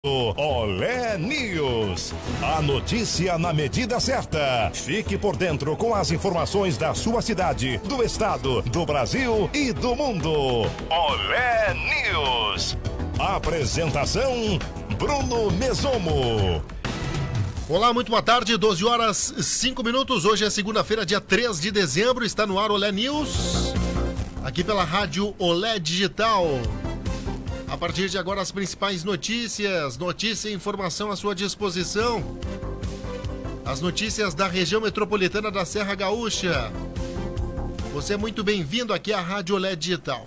Olé News, a notícia na medida certa. Fique por dentro com as informações da sua cidade, do estado, do Brasil e do mundo. Olé News. Apresentação Bruno Mesomo. Olá, muito boa tarde, 12 horas 5 minutos. Hoje é segunda-feira, dia 3 de dezembro. Está no ar Olé News, aqui pela rádio Olé Digital. A partir de agora, as principais notícias, notícia e informação à sua disposição. As notícias da região metropolitana da Serra Gaúcha. Você é muito bem-vindo aqui à Rádio Olé Digital.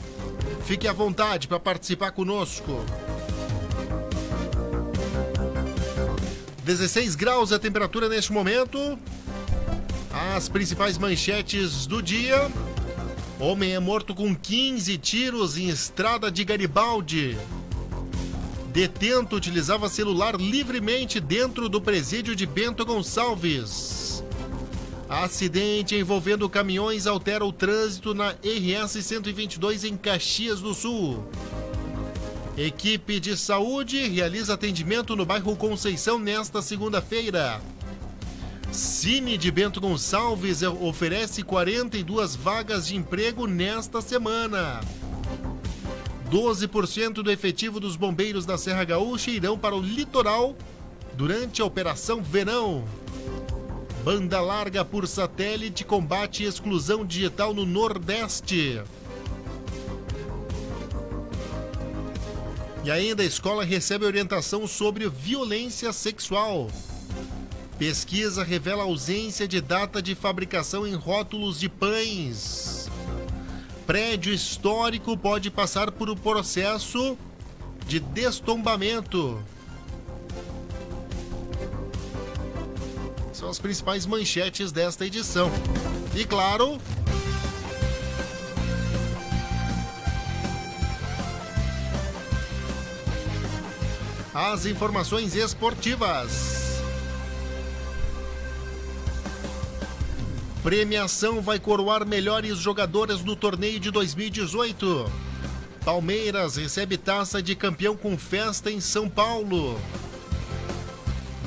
Fique à vontade para participar conosco. 16 graus a temperatura neste momento. As principais manchetes do dia. Homem é morto com 15 tiros em estrada de Garibaldi. Detento utilizava celular livremente dentro do presídio de Bento Gonçalves. Acidente envolvendo caminhões altera o trânsito na RS 122 em Caxias do Sul. Equipe de saúde realiza atendimento no bairro Conceição nesta segunda-feira. Cine de Bento Gonçalves oferece 42 vagas de emprego nesta semana. 12% do efetivo dos bombeiros da Serra Gaúcha irão para o litoral durante a Operação Verão. Banda larga por satélite combate exclusão digital no Nordeste. E ainda a escola recebe orientação sobre violência sexual. Pesquisa revela ausência de data de fabricação em rótulos de pães. Prédio histórico pode passar por um processo de destombamento. São as principais manchetes desta edição. E claro, as informações esportivas. Premiação vai coroar melhores jogadores do torneio de 2018. Palmeiras recebe taça de campeão com festa em São Paulo.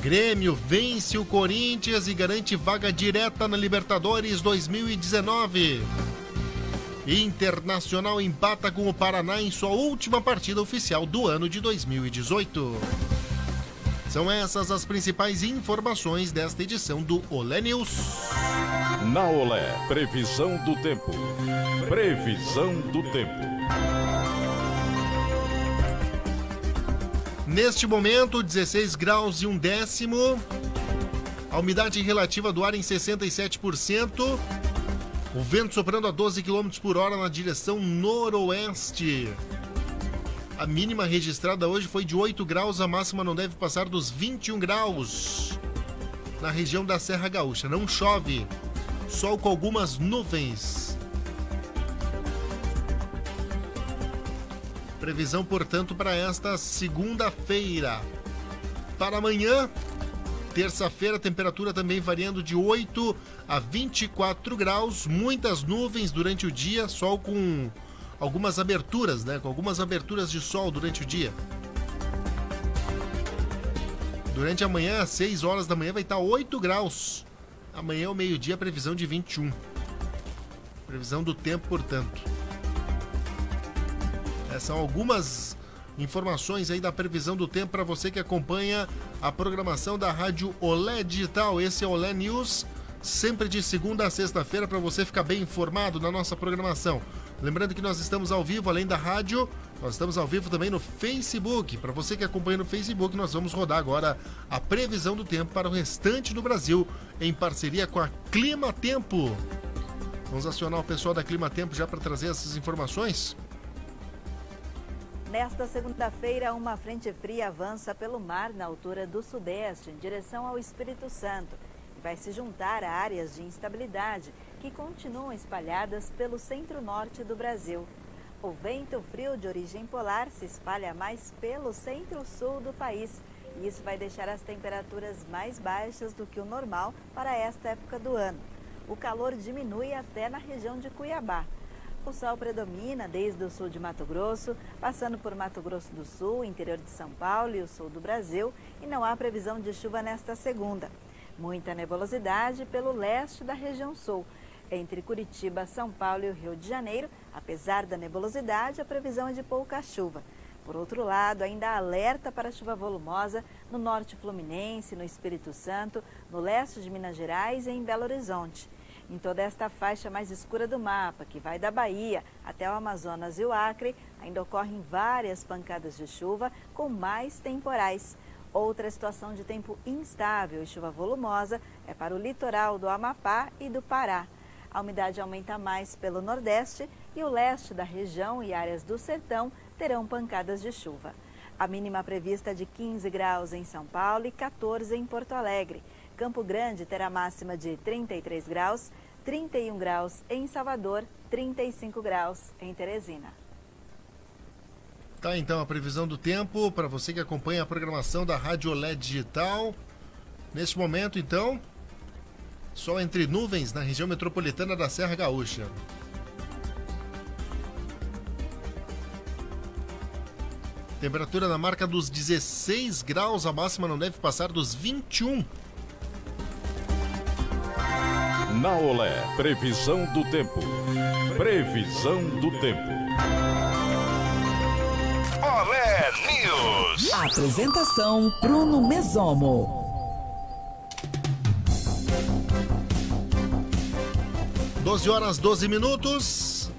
Grêmio vence o Corinthians e garante vaga direta na Libertadores 2019. Internacional empata com o Paraná em sua última partida oficial do ano de 2018. São essas as principais informações desta edição do Olé News. Na Olé, previsão do tempo. Previsão do tempo. Neste momento, 16 graus e 1/10. A umidade relativa do ar em 67%. O vento soprando a 12 km por hora na direção noroeste. A mínima registrada hoje foi de 8 graus, a máxima não deve passar dos 21 graus. Na região da Serra Gaúcha, não chove. Sol com algumas nuvens. Previsão, portanto, para esta segunda-feira. Para amanhã, terça-feira, temperatura também variando de 8 a 24 graus. Muitas nuvens durante o dia, sol com algumas aberturas, né? Com algumas aberturas de sol durante o dia. Durante a manhã, às 6 horas da manhã, vai estar 8 graus. Amanhã, ao meio-dia, previsão de 21. Previsão do tempo, portanto. Essas são algumas informações aí da previsão do tempo para você que acompanha a programação da Rádio Olé Digital. Esse é o Olé News, sempre de segunda a sexta-feira, para você ficar bem informado na nossa programação. Lembrando que nós estamos ao vivo, além da rádio, nós estamos ao vivo também no Facebook. Para você que acompanha no Facebook, nós vamos rodar agora a previsão do tempo para o restante do Brasil, em parceria com a Clima Tempo. Vamos acionar o pessoal da Clima Tempo já para trazer essas informações. Nesta segunda-feira, uma frente fria avança pelo mar na altura do Sudeste, em direção ao Espírito Santo, e vai se juntar a áreas de instabilidade que continuam espalhadas pelo centro-norte do Brasil. O vento frio de origem polar se espalha mais pelo centro-sul do país, e isso vai deixar as temperaturas mais baixas do que o normal para esta época do ano. O calor diminui até na região de Cuiabá. O sol predomina desde o sul de Mato Grosso, passando por Mato Grosso do Sul, interior de São Paulo e o sul do Brasil, e não há previsão de chuva nesta segunda. Muita nebulosidade pelo leste da região sul. Entre Curitiba, São Paulo e o Rio de Janeiro, apesar da nebulosidade, a previsão é de pouca chuva. Por outro lado, ainda há alerta para chuva volumosa no norte fluminense, no Espírito Santo, no leste de Minas Gerais e em Belo Horizonte. Em toda esta faixa mais escura do mapa, que vai da Bahia até o Amazonas e o Acre, ainda ocorrem várias pancadas de chuva com mais temporais. Outra situação de tempo instável e chuva volumosa é para o litoral do Amapá e do Pará. A umidade aumenta mais pelo nordeste e o leste da região e áreas do sertão terão pancadas de chuva. A mínima prevista é de 15 graus em São Paulo e 14 em Porto Alegre. Campo Grande terá máxima de 33 graus, 31 graus em Salvador, 35 graus em Teresina. Tá, então a previsão do tempo para você que acompanha a programação da Rádio Olé Digital. Neste momento, então, sol entre nuvens na região metropolitana da Serra Gaúcha. Temperatura na marca dos 16 graus, a máxima não deve passar dos 21. Na Olé, previsão do tempo. Previsão do tempo. Olé News. Apresentação Bruno Mesomo. 12 horas 12 minutos.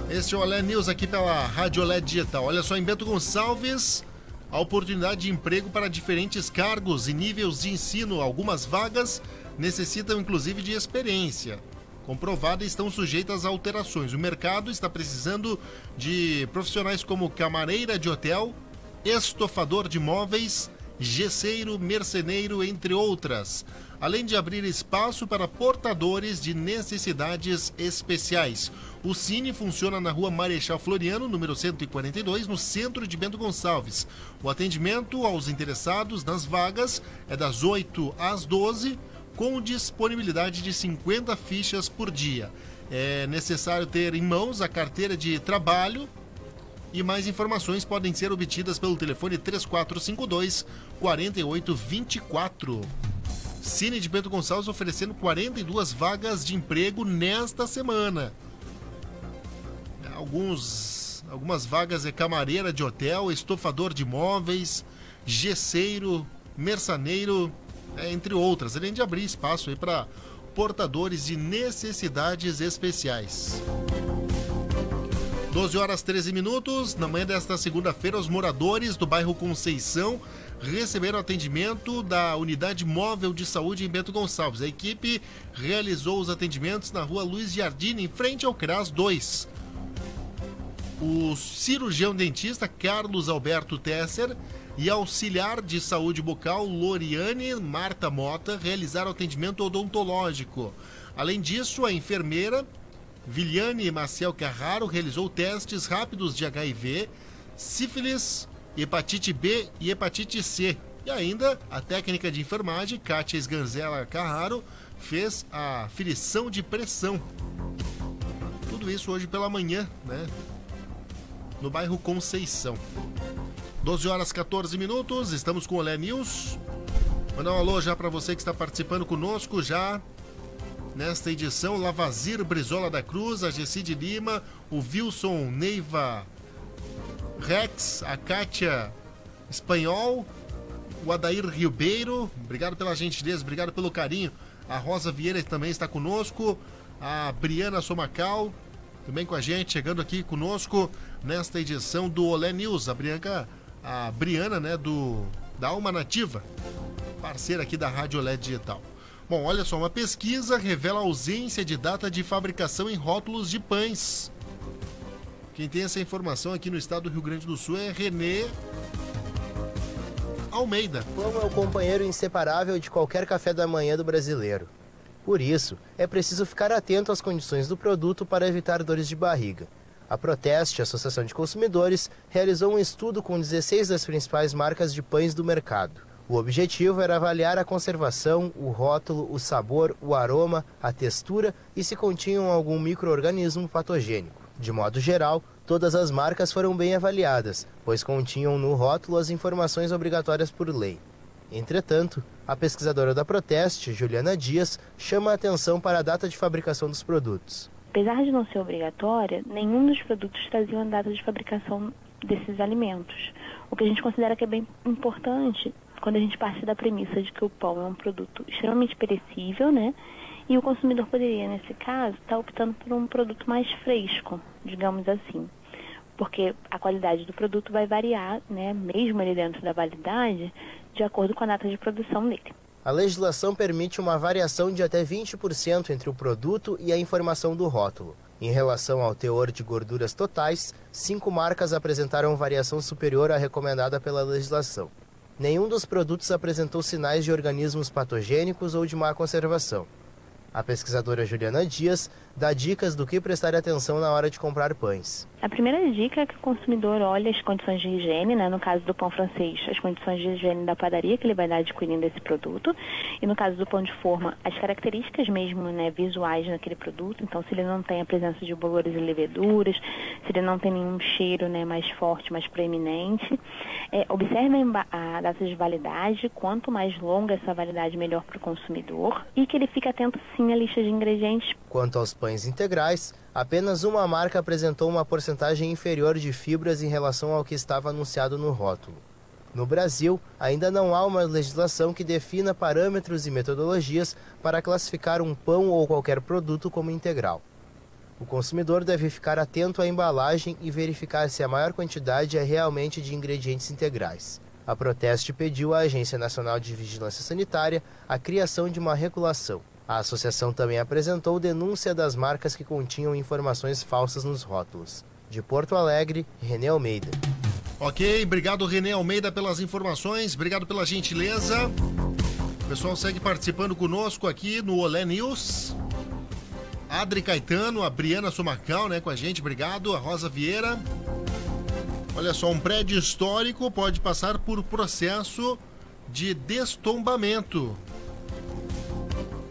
Este é o Olé News aqui pela Rádio Olé Digital. Olha só, em Bento Gonçalves, a oportunidade de emprego para diferentes cargos e níveis de ensino. Algumas vagas necessitam inclusive de experiência comprovada e estão sujeitas a alterações. O mercado está precisando de profissionais como camareira de hotel, estofador de móveis, gesseiro, merceneiro, entre outras, além de abrir espaço para portadores de necessidades especiais. O Cine funciona na Rua Marechal Floriano, número 142, no centro de Bento Gonçalves. O atendimento aos interessados nas vagas é das 8 às 12, com disponibilidade de 50 fichas por dia. É necessário ter em mãos a carteira de trabalho e mais informações podem ser obtidas pelo telefone 3452-4824. Cine de Bento Gonçalves oferecendo 42 vagas de emprego nesta semana. Algumas vagas é camareira de hotel, estofador de móveis, gesseiro, merceneiro, entre outras, além de abrir espaço aí para portadores de necessidades especiais. 12 horas 13 minutos, na manhã desta segunda-feira, os moradores do bairro Conceição receberam atendimento da Unidade Móvel de Saúde em Bento Gonçalves. A equipe realizou os atendimentos na Rua Luiz Giardini, em frente ao CRAS 2. O cirurgião dentista Carlos Alberto Tesser e auxiliar de saúde bucal Loriane Marta Mota realizaram atendimento odontológico. Além disso, a enfermeira Viliane Maciel Carraro realizou testes rápidos de HIV, sífilis, hepatite B e hepatite C. E ainda a técnica de enfermagem Kátia Sganzella Carraro fez a aferição de pressão. Tudo isso hoje pela manhã, né? No bairro Conceição. 12 horas 14 minutos, estamos com o Olé News. Mandar um alô já para você que está participando conosco já nesta edição. Lavazir Brizola da Cruz, a Gesside Lima, o Wilson Neiva Rex, a Kátia Espanhol, o Adair Ribeiro, obrigado pela gentileza, obrigado pelo carinho. A Rosa Vieira também está conosco, a Briana Somacal também com a gente, chegando aqui conosco nesta edição do Olé News. A Briana, né, da Alma Nativa, parceira aqui da Rádio Olé Digital. Bom, olha só, uma pesquisa revela a ausência de data de fabricação em rótulos de pães. Quem tem essa informação aqui no estado do Rio Grande do Sul é Renê Almeida. Pão é o companheiro inseparável de qualquer café da manhã do brasileiro. Por isso, é preciso ficar atento às condições do produto para evitar dores de barriga. A Proteste, Associação de Consumidores, realizou um estudo com 16 das principais marcas de pães do mercado. O objetivo era avaliar a conservação, o rótulo, o sabor, o aroma, a textura e se continham algum micro-organismo patogênico. De modo geral, todas as marcas foram bem avaliadas, pois continham no rótulo as informações obrigatórias por lei. Entretanto, a pesquisadora da Proteste, Juliana Dias, chama a atenção para a data de fabricação dos produtos. Apesar de não ser obrigatória, nenhum dos produtos trazia uma data de fabricação desses alimentos. O que a gente considera que é bem importante quando a gente parte da premissa de que o pão é um produto extremamente perecível, né? E o consumidor poderia, nesse caso, estar optando por um produto mais fresco, digamos assim. Porque a qualidade do produto vai variar, né, mesmo ali dentro da validade, de acordo com a data de produção dele. A legislação permite uma variação de até 20% entre o produto e a informação do rótulo. Em relação ao teor de gorduras totais, 5 marcas apresentaram variação superior à recomendada pela legislação. Nenhum dos produtos apresentou sinais de organismos patogênicos ou de má conservação. A pesquisadora Juliana Dias dá dicas do que prestar atenção na hora de comprar pães. A primeira dica é que o consumidor olhe as condições de higiene, né? No caso do pão francês, as condições de higiene da padaria que ele vai estar adquirindo esse produto. E no caso do pão de forma, as características mesmo, né, visuais naquele produto. Então, se ele não tem a presença de bolores e leveduras, se ele não tem nenhum cheiro, né, mais forte, mais proeminente. Observe a data de validade. Quanto mais longa essa validade, melhor para o consumidor. E que ele fique atento, sim, à lista de ingredientes. Quanto aos pães integrais, apenas uma marca apresentou uma porcentagem inferior de fibras em relação ao que estava anunciado no rótulo. No Brasil, ainda não há uma legislação que defina parâmetros e metodologias para classificar um pão ou qualquer produto como integral. O consumidor deve ficar atento à embalagem e verificar se a maior quantidade é realmente de ingredientes integrais. A Proteste pediu à Agência Nacional de Vigilância Sanitária a criação de uma regulação. A associação também apresentou denúncia das marcas que continham informações falsas nos rótulos. De Porto Alegre, René Almeida. Ok, obrigado René Almeida pelas informações, obrigado pela gentileza. O pessoal segue participando conosco aqui no Olé News. Adri Caetano, a Briana Somacal, né, com a gente, obrigado. A Rosa Vieira. Olha só, um prédio histórico pode passar por processo de destombamento.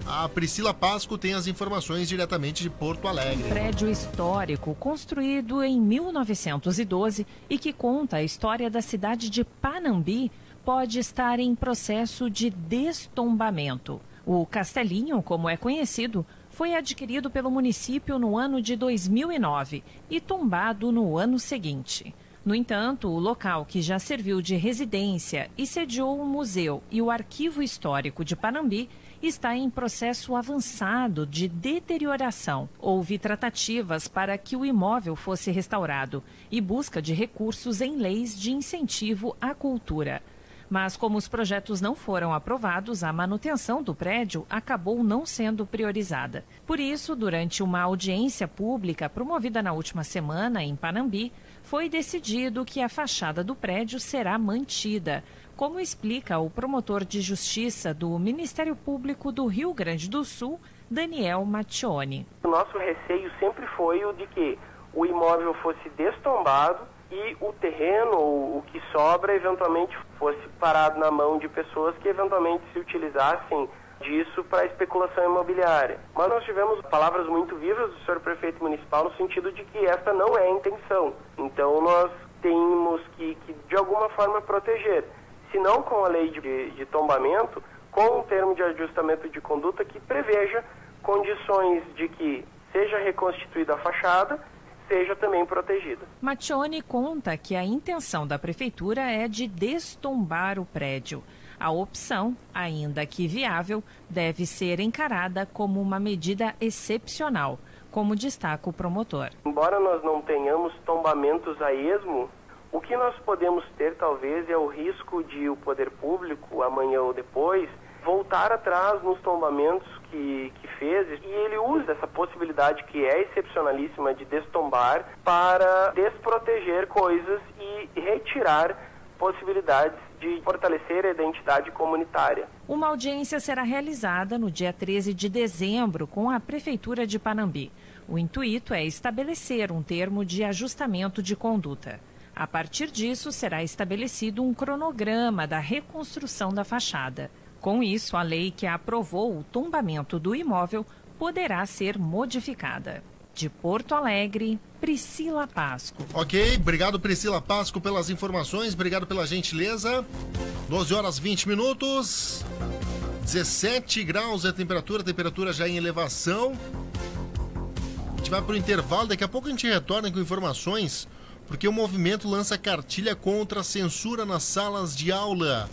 A Priscila Pasco tem as informações diretamente de Porto Alegre. Prédio histórico construído em 1912 e que conta a história da cidade de Panambi pode estar em processo de destombamento. O Castelinho, como é conhecido, foi adquirido pelo município no ano de 2009 e tombado no ano seguinte. No entanto, o local, que já serviu de residência e sediou o museu e o arquivo histórico de Panambi, está em processo avançado de deterioração. Houve tratativas para que o imóvel fosse restaurado e busca de recursos em leis de incentivo à cultura. Mas como os projetos não foram aprovados, a manutenção do prédio acabou não sendo priorizada. Por isso, durante uma audiência pública promovida na última semana em Panambi, foi decidido que a fachada do prédio será mantida, como explica o promotor de justiça do Ministério Público do Rio Grande do Sul, Daniel Mattioni. O nosso receio sempre foi o de que o imóvel fosse destombado e o terreno, ou o que sobra, eventualmente fosse parado na mão de pessoas que eventualmente se utilizassem disso para especulação imobiliária. Mas nós tivemos palavras muito vivas do senhor prefeito municipal no sentido de que esta não é a intenção. Então nós temos que de alguma forma proteger, se não com a lei de tombamento, com um termo de ajustamento de conduta que preveja condições de que seja reconstituída a fachada, seja também protegida. Mattioni conta que a intenção da prefeitura é de destombar o prédio. A opção, ainda que viável, deve ser encarada como uma medida excepcional, como destaca o promotor. Embora nós não tenhamos tombamentos a esmo, o que nós podemos ter talvez é o risco de o poder público, amanhã ou depois, voltar atrás nos tombamentos que fez, e ele usa essa possibilidade que é excepcionalíssima de destombar para desproteger coisas e retirar possibilidades de fortalecer a identidade comunitária. Uma audiência será realizada no dia 13 de dezembro com a Prefeitura de Panambi. O intuito é estabelecer um termo de ajustamento de conduta. A partir disso, será estabelecido um cronograma da reconstrução da fachada. Com isso, a lei que aprovou o tombamento do imóvel poderá ser modificada. De Porto Alegre, Priscila Pasco. Ok, obrigado Priscila Pasco pelas informações, obrigado pela gentileza. 12 horas 20 minutos, 17 graus a temperatura já em elevação. A gente vai para o intervalo, daqui a pouco a gente retorna com informações, porque o movimento lança cartilha contra a censura nas salas de aula.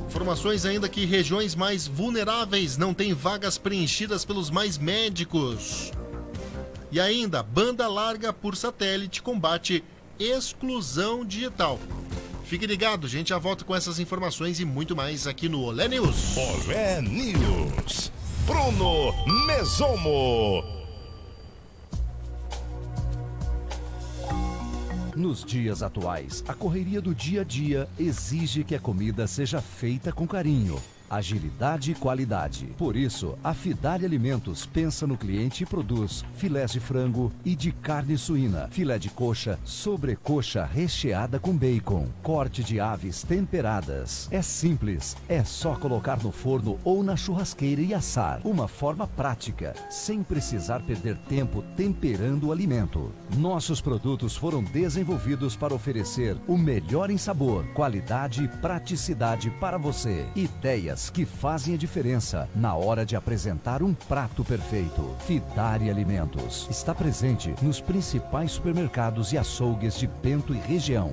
Informações ainda que regiões mais vulneráveis não têm vagas preenchidas pelos mais médicos. E ainda, banda larga por satélite combate exclusão digital. Fique ligado, a gente já volta com essas informações e muito mais aqui no Olé News. Olé News. Bruno Mesomo. Nos dias atuais, a correria do dia a dia exige que a comida seja feita com carinho, agilidade e qualidade. Por isso, a Fidalli Alimentos pensa no cliente e produz filés de frango e de carne suína, filé de coxa, sobrecoxa recheada com bacon, corte de aves temperadas. É simples, é só colocar no forno ou na churrasqueira e assar. Uma forma prática, sem precisar perder tempo temperando o alimento. Nossos produtos foram desenvolvidos para oferecer o melhor em sabor, qualidade e praticidade para você. Ideias que fazem a diferença na hora de apresentar um prato perfeito. Fidalli Alimentos está presente nos principais supermercados e açougues de Bento e região.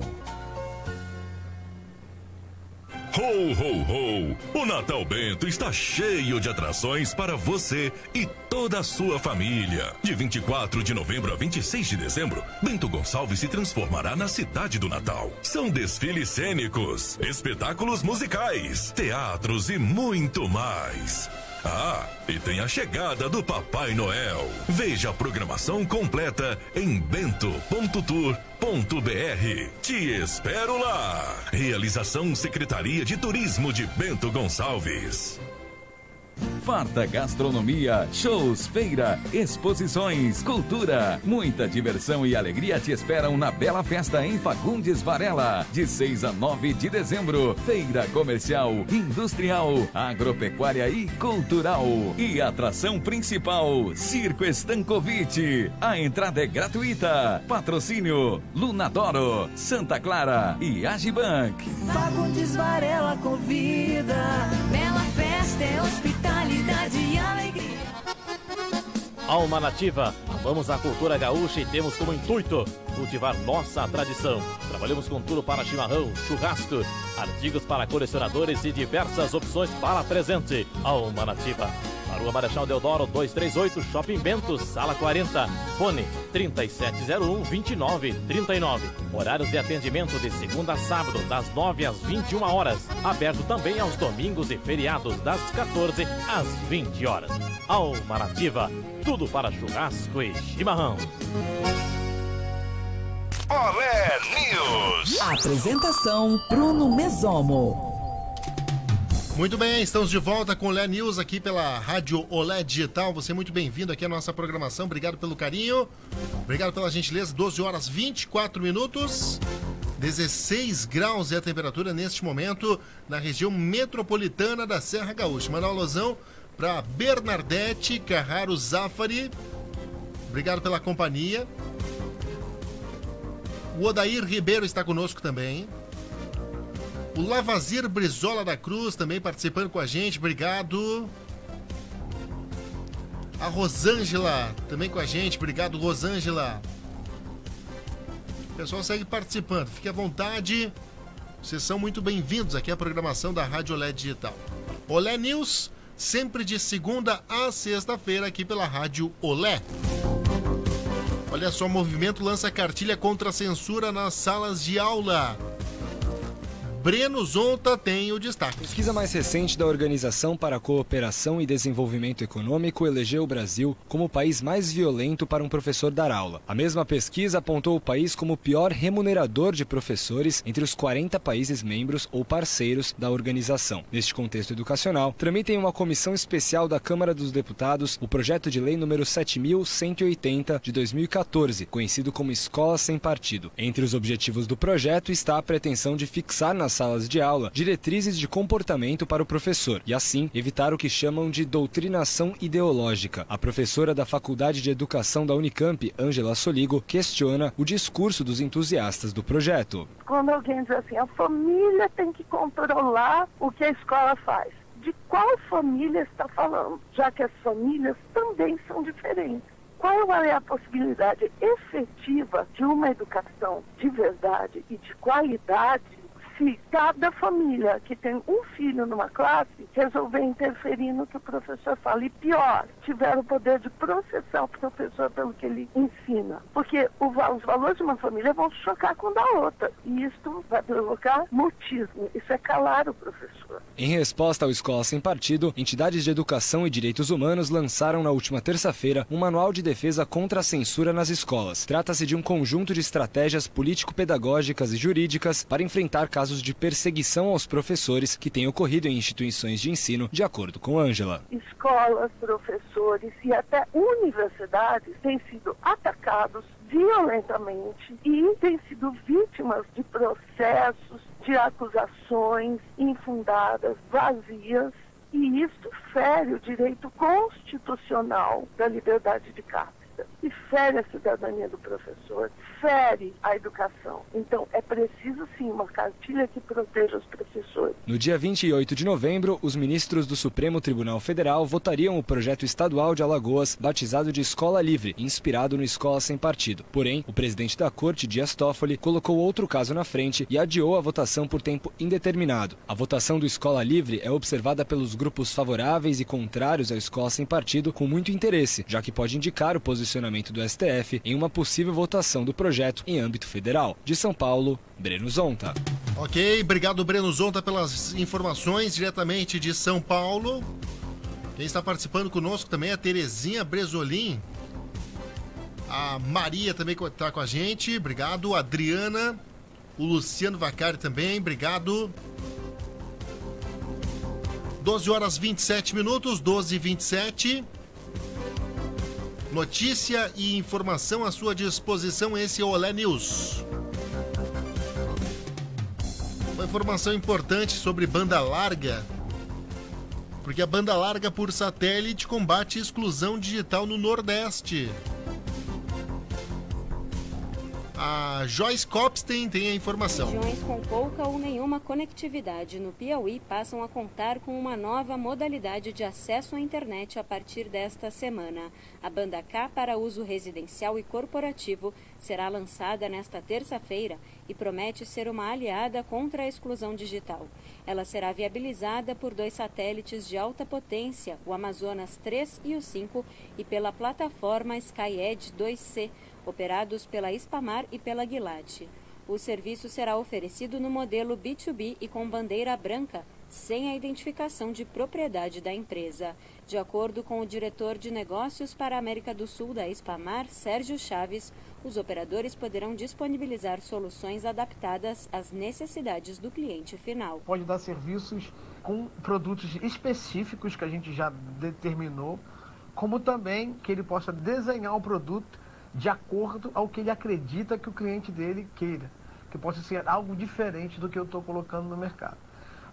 Ho, ho, ho! O Natal Bento está cheio de atrações para você e toda a sua família. De 24 de novembro a 26 de dezembro, Bento Gonçalves se transformará na cidade do Natal. São desfiles cênicos, espetáculos musicais, teatros e muito mais. Ah, e tem a chegada do Papai Noel. Veja a programação completa em bento.tour.br. Te espero lá. Realização Secretaria de Turismo de Bento Gonçalves. Farta gastronomia, shows, feira, exposições, cultura. Muita diversão e alegria te esperam na Bela Festa em Fagundes Varela. De 6 a 9 de dezembro. Feira comercial, industrial, agropecuária e cultural. E atração principal, Circo Stankovic. A entrada é gratuita. Patrocínio, Lunadoro, Santa Clara e Agibank. Fagundes Varela convida. Bela Festa é hospitalidade e alegria. Alma Nativa, amamos a cultura gaúcha e temos como intuito cultivar nossa tradição. Trabalhamos com tudo para chimarrão, churrasco, artigos para colecionadores e diversas opções para presente. Alma Nativa. Na Rua Marechal Deodoro 238, Shopping Bento, Sala 40. Fone 3701-2939. Horários de atendimento de segunda a sábado, das 9 às 21 horas. Aberto também aos domingos e feriados, das 14 às 20 horas. Alma Nativa, tudo para churrasco e chimarrão. Olé News. Apresentação Bruno Mesomo. Muito bem, estamos de volta com o Olé News aqui pela Rádio Olé Digital. Você é muito bem-vindo aqui à nossa programação. Obrigado pelo carinho, obrigado pela gentileza. 12 horas 24 minutos, 16 graus é a temperatura neste momento na região metropolitana da Serra Gaúcha. Mandar um alusão para Bernadette Carraro Zafari. Obrigado pela companhia. O Odair Ribeiro está conosco também. O Lavazir Brizola da Cruz também participando com a gente, obrigado. A Rosângela também com a gente, obrigado Rosângela. O pessoal segue participando, fique à vontade. Vocês são muito bem-vindos aqui à programação da Rádio Olé Digital. Olé News, sempre de segunda a sexta-feira aqui pela Rádio Olé. Olha só, o movimento lança cartilha contra a censura nas salas de aula. Breno Zonta tem o destaque. Pesquisa mais recente da Organização para a Cooperação e Desenvolvimento Econômico elegeu o Brasil como o país mais violento para um professor dar aula. A mesma pesquisa apontou o país como o pior remunerador de professores entre os 40 países membros ou parceiros da organização. Neste contexto educacional, tramita em uma comissão especial da Câmara dos Deputados o projeto de lei número 7.180 de 2014, conhecido como Escola Sem Partido. Entre os objetivos do projeto está a pretensão de fixar nas salas de aula diretrizes de comportamento para o professor e, assim, evitar o que chamam de doutrinação ideológica. A professora da Faculdade de Educação da Unicamp, Ângela Soligo, questiona o discurso dos entusiastas do projeto. Quando alguém diz assim, a família tem que controlar o que a escola faz. De qual família está falando? Já que as famílias também são diferentes. Qual é a possibilidade efetiva de uma educação de verdade e de qualidade se cada família que tem um filho numa classe resolver interferir no que o professor fala? E pior, tiver o poder de processar o professor pelo que ele ensina. Porque os valores de uma família vão chocar com o da outra. E isso vai provocar mutismo. Isso é calar o professor. Em resposta ao Escola Sem Partido, entidades de educação e direitos humanos lançaram na última terça-feira um manual de defesa contra a censura nas escolas. Trata-se de um conjunto de estratégias político-pedagógicas e jurídicas para enfrentar casos de perseguição aos professores que têm ocorrido em instituições de ensino, de acordo com Ângela. Escolas, professores e até universidades têm sido atacados violentamente e têm sido vítimas de processos, de acusações infundadas, vazias, e isso fere o direito constitucional da liberdade de cátedra e fere a cidadania do professor, fere a educação. Então, é preciso sim uma cartilha que proteja os professores. No dia 28 de novembro, os ministros do Supremo Tribunal Federal votariam o projeto estadual de Alagoas, batizado de Escola Livre, inspirado no Escola Sem Partido. Porém, o presidente da Corte, Dias Toffoli, colocou outro caso na frente e adiou a votação por tempo indeterminado. A votação do Escola Livre é observada pelos grupos favoráveis e contrários à Escola Sem Partido com muito interesse, já que pode indicar o posicionamento do STF em uma possível votação do projeto em âmbito federal. De São Paulo, Breno Zonta. Ok, obrigado Breno Zonta pelas informações diretamente de São Paulo. Quem está participando conosco também é a Terezinha Bresolim. A Maria também está com a gente, obrigado. A Adriana, o Luciano Vacari também, obrigado. 12 horas 27 minutos, 12h27. Notícia e informação à sua disposição, esse é o Olé News. Uma informação importante sobre banda larga, porque a banda larga por satélite combate exclusão digital no Nordeste. A Joyce Copstein tem a informação. Regiões com pouca ou nenhuma conectividade no Piauí passam a contar com uma nova modalidade de acesso à internet a partir desta semana. A banda K para uso residencial e corporativo será lançada nesta terça-feira e promete ser uma aliada contra a exclusão digital. Ela será viabilizada por 2 satélites de alta potência, o Amazonas 3 e o 5, e pela plataforma SkyEdge 2C, operados pela Ispamar e pela Gilat. O serviço será oferecido no modelo B2B e com bandeira branca, sem a identificação de propriedade da empresa. De acordo com o diretor de negócios para a América do Sul da Ispamar, Sérgio Chaves, os operadores poderão disponibilizar soluções adaptadas às necessidades do cliente final. Pode dar serviços com produtos específicos que a gente já determinou, como também que ele possa desenhar o produto de acordo ao que ele acredita que o cliente dele queira, que possa ser algo diferente do que eu estou colocando no mercado.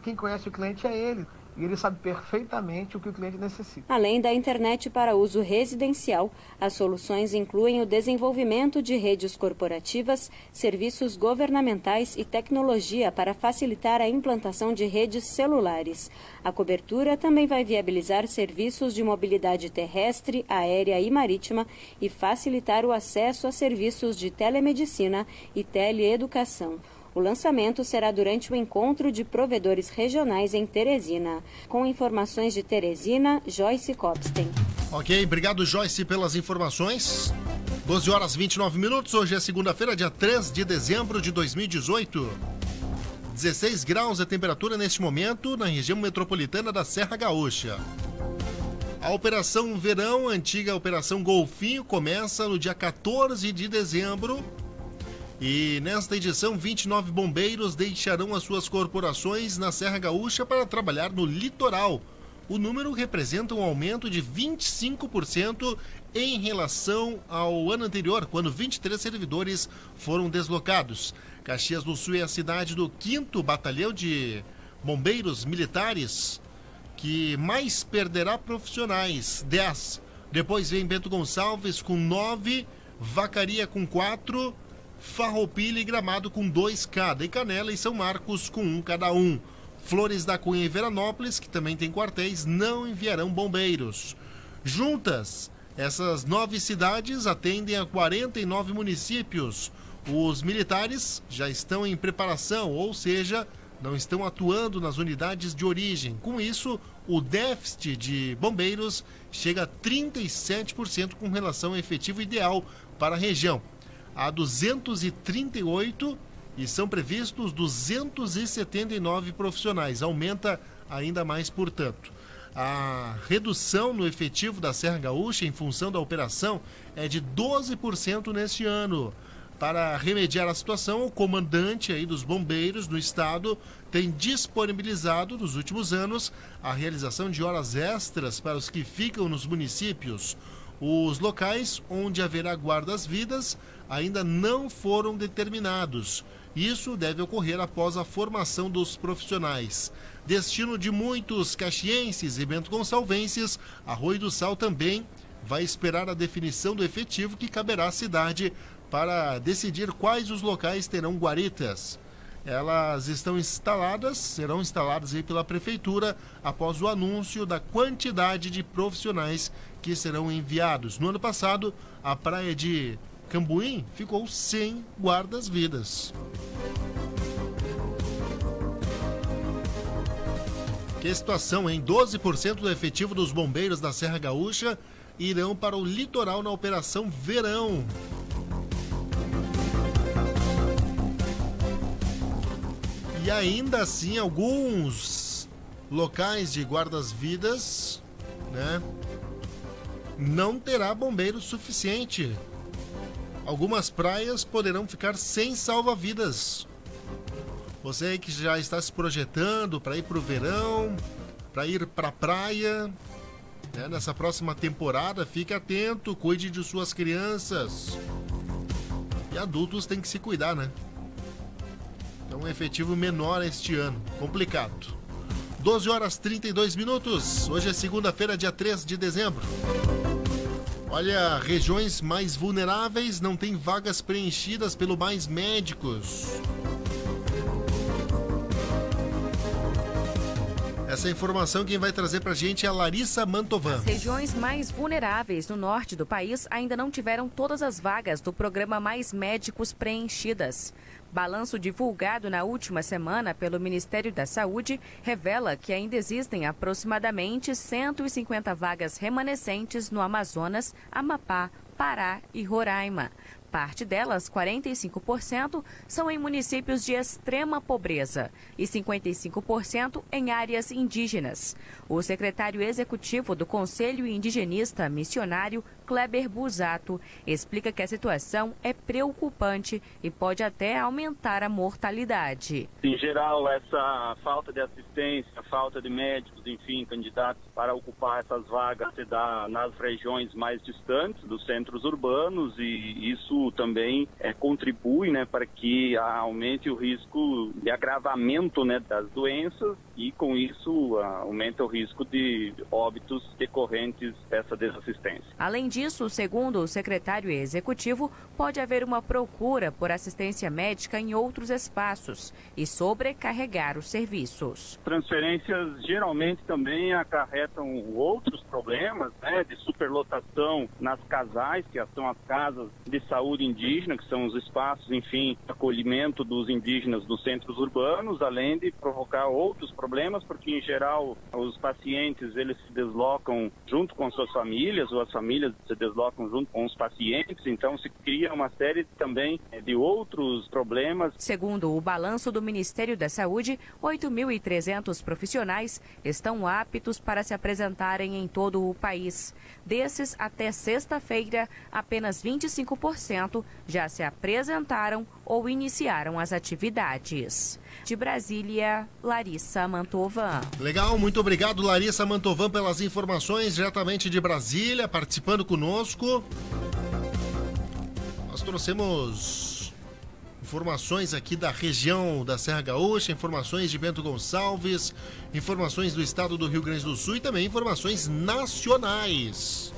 Quem conhece o cliente é ele, e ele sabe perfeitamente o que o cliente necessita. Além da internet para uso residencial, as soluções incluem o desenvolvimento de redes corporativas, serviços governamentais e tecnologia para facilitar a implantação de redes celulares. A cobertura também vai viabilizar serviços de mobilidade terrestre, aérea e marítima e facilitar o acesso a serviços de telemedicina e teleeducação. O lançamento será durante o encontro de provedores regionais em Teresina. Com informações de Teresina, Joyce Copstein. Ok, obrigado Joyce pelas informações. 12 horas 29 minutos, hoje é segunda-feira, dia 3 de dezembro de 2018. 16 graus a temperatura neste momento na região metropolitana da Serra Gaúcha. A Operação Verão, antiga Operação Golfinho, começa no dia 14 de dezembro. E nesta edição, 29 bombeiros deixarão as suas corporações na Serra Gaúcha para trabalhar no litoral. O número representa um aumento de 25% em relação ao ano anterior, quando 23 servidores foram deslocados. Caxias do Sul é a cidade do 5º Batalhão de Bombeiros Militares, que mais perderá profissionais, 10. Depois vem Bento Gonçalves com 9, Vacaria com 4, Farroupilha e Gramado com 2 cada, e Canela e São Marcos com 1 cada um. Flores da Cunha e Veranópolis, que também tem quartéis, não enviarão bombeiros. Juntas, essas 9 cidades atendem a 49 municípios. Os militares já estão em preparação, ou seja, não estão atuando nas unidades de origem. Com isso, o déficit de bombeiros chega a 37% com relação ao efetivo ideal para a região. Há 238 e são previstos 279 profissionais. Aumenta ainda mais, portanto. A redução no efetivo da Serra Gaúcha em função da operação é de 12% neste ano. Para remediar a situação, o comandante aí dos bombeiros do estado tem disponibilizado nos últimos anos a realização de horas extras para os que ficam nos municípios. Os locais onde haverá guardas-vidas ainda não foram determinados. Isso deve ocorrer após a formação dos profissionais. Destino de muitos caxienses e bento-gonçalvenses, Arroio do Sal também vai esperar a definição do efetivo que caberá à cidade para decidir quais os locais terão guaritas. Elas serão instaladas aí pela prefeitura após o anúncio da quantidade de profissionais que serão enviados. No ano passado, a praia de Cambuim ficou sem guardas-vidas. Que situação, hein? 12% do efetivo dos bombeiros da Serra Gaúcha irão para o litoral na Operação Verão. E ainda assim, alguns locais de guardas-vidas, né, não terá bombeiro suficiente. Algumas praias poderão ficar sem salva-vidas. Você aí que já está se projetando para ir para o verão, para ir para a praia, né, nessa próxima temporada, fique atento, cuide de suas crianças. E adultos têm que se cuidar, né? Então, um efetivo menor este ano. Complicado. 12 horas 32 minutos. Hoje é segunda-feira, dia 3 de dezembro. Olha, regiões mais vulneráveis não têm vagas preenchidas pelo Mais Médicos. Essa informação quem vai trazer pra gente é a Larissa Mantovan. As regiões mais vulneráveis no norte do país ainda não tiveram todas as vagas do programa Mais Médicos preenchidas. Balanço divulgado na última semana pelo Ministério da Saúde revela que ainda existem aproximadamente 150 vagas remanescentes no Amazonas, Amapá, Pará e Roraima. Parte delas, 45%, são em municípios de extrema pobreza e 55% em áreas indígenas. O secretário executivo do Conselho Indigenista Missionário, Kleber Busato, explica que a situação é preocupante e pode até aumentar a mortalidade. Em geral, essa falta de assistência, a falta de médicos, enfim, candidatos para ocupar essas vagas se dá nas regiões mais distantes dos centros urbanos e isso também contribui, né, para que aumente o risco de agravamento, né, das doenças e com isso aumenta o risco de óbitos decorrentes dessa desassistência. Além disso, segundo o secretário executivo, pode haver uma procura por assistência médica em outros espaços e sobrecarregar os serviços. Transferências geralmente também acarretam outros problemas, né, de superlotação nas casais, que são as casas de saúde saúde indígena, que são os espaços, enfim, de acolhimento dos indígenas nos centros urbanos, além de provocar outros problemas, porque em geral os pacientes eles se deslocam junto com suas famílias, ou as famílias se deslocam junto com os pacientes, então se cria uma série também de outros problemas. Segundo o balanço do Ministério da Saúde, 8.300 profissionais estão aptos para se apresentarem em todo o país. Desses, até sexta-feira, apenas 25% já se apresentaram ou iniciaram as atividades. De Brasília, Larissa Mantovan. Legal, muito obrigado, Larissa Mantovan, pelas informações diretamente de Brasília, participando conosco. Nós trouxemos informações aqui da região da Serra Gaúcha, informações de Bento Gonçalves, informações do estado do Rio Grande do Sul e também informações nacionais.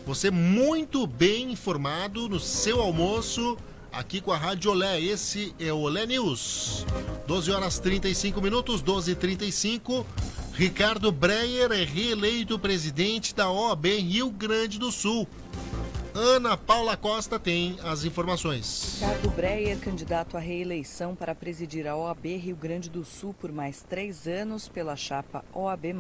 Você muito bem informado no seu almoço aqui com a Rádio Olé. Esse é o Olé News. 12 horas 35 minutos, 12h35. Ricardo Breyer é reeleito presidente da OAB Rio Grande do Sul. Ana Paula Costa tem as informações. Ricardo Breyer, candidato à reeleição para presidir a OAB Rio Grande do Sul por mais 3 anos pela chapa OAB+,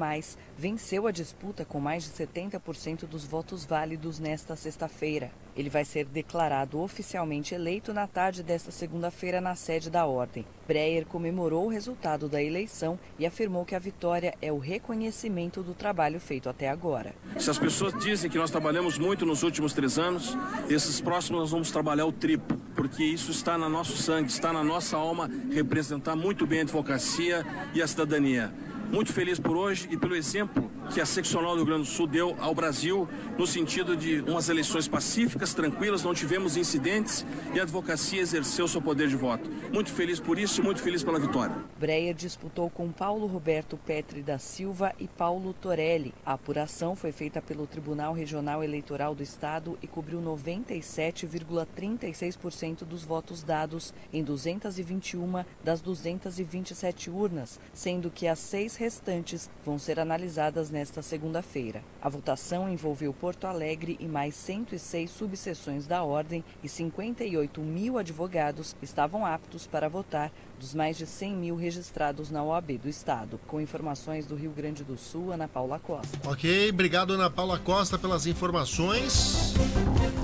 venceu a disputa com mais de 70% dos votos válidos nesta sexta-feira. Ele vai ser declarado oficialmente eleito na tarde desta segunda-feira na sede da Ordem. Breyer comemorou o resultado da eleição e afirmou que a vitória é o reconhecimento do trabalho feito até agora. Se as pessoas dizem que nós trabalhamos muito nos últimos 3 anos, esses próximos nós vamos trabalhar o triplo, porque isso está no nosso sangue, está na nossa alma, representar muito bem a advocacia e a cidadania. Muito feliz por hoje e pelo exemplo que a seccional do Rio Grande do Sul deu ao Brasil no sentido de umas eleições pacíficas, tranquilas, não tivemos incidentes e a advocacia exerceu seu poder de voto. Muito feliz por isso e muito feliz pela vitória. Breyer disputou com Paulo Roberto Petri da Silva e Paulo Torelli. A apuração foi feita pelo Tribunal Regional Eleitoral do Estado e cobriu 97,36% dos votos dados em 221 das 227 urnas, sendo que as 6 restantes vão ser analisadas nesta segunda-feira. A votação envolveu Porto Alegre e mais 106 subseções da Ordem e 58 mil advogados estavam aptos para votar dos mais de 100 mil registrados na OAB do Estado. Com informações do Rio Grande do Sul, Ana Paula Costa. Ok, obrigado Ana Paula Costa pelas informações.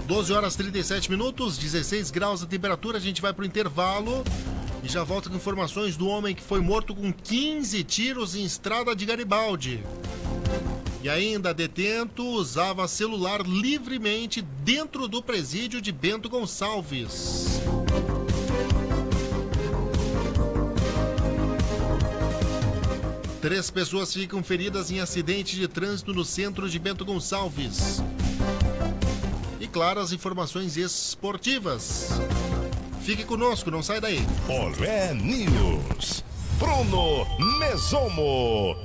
12 horas 37 minutos, 16 graus a temperatura, a gente vai para o intervalo. E já volta com informações do homem que foi morto com 15 tiros em estrada de Garibaldi. E ainda detento usava celular livremente dentro do presídio de Bento Gonçalves. Três pessoas ficam feridas em acidente de trânsito no centro de Bento Gonçalves. E claro, as informações esportivas. Fique conosco, não sai daí. Olé News. Bruno Mesomo.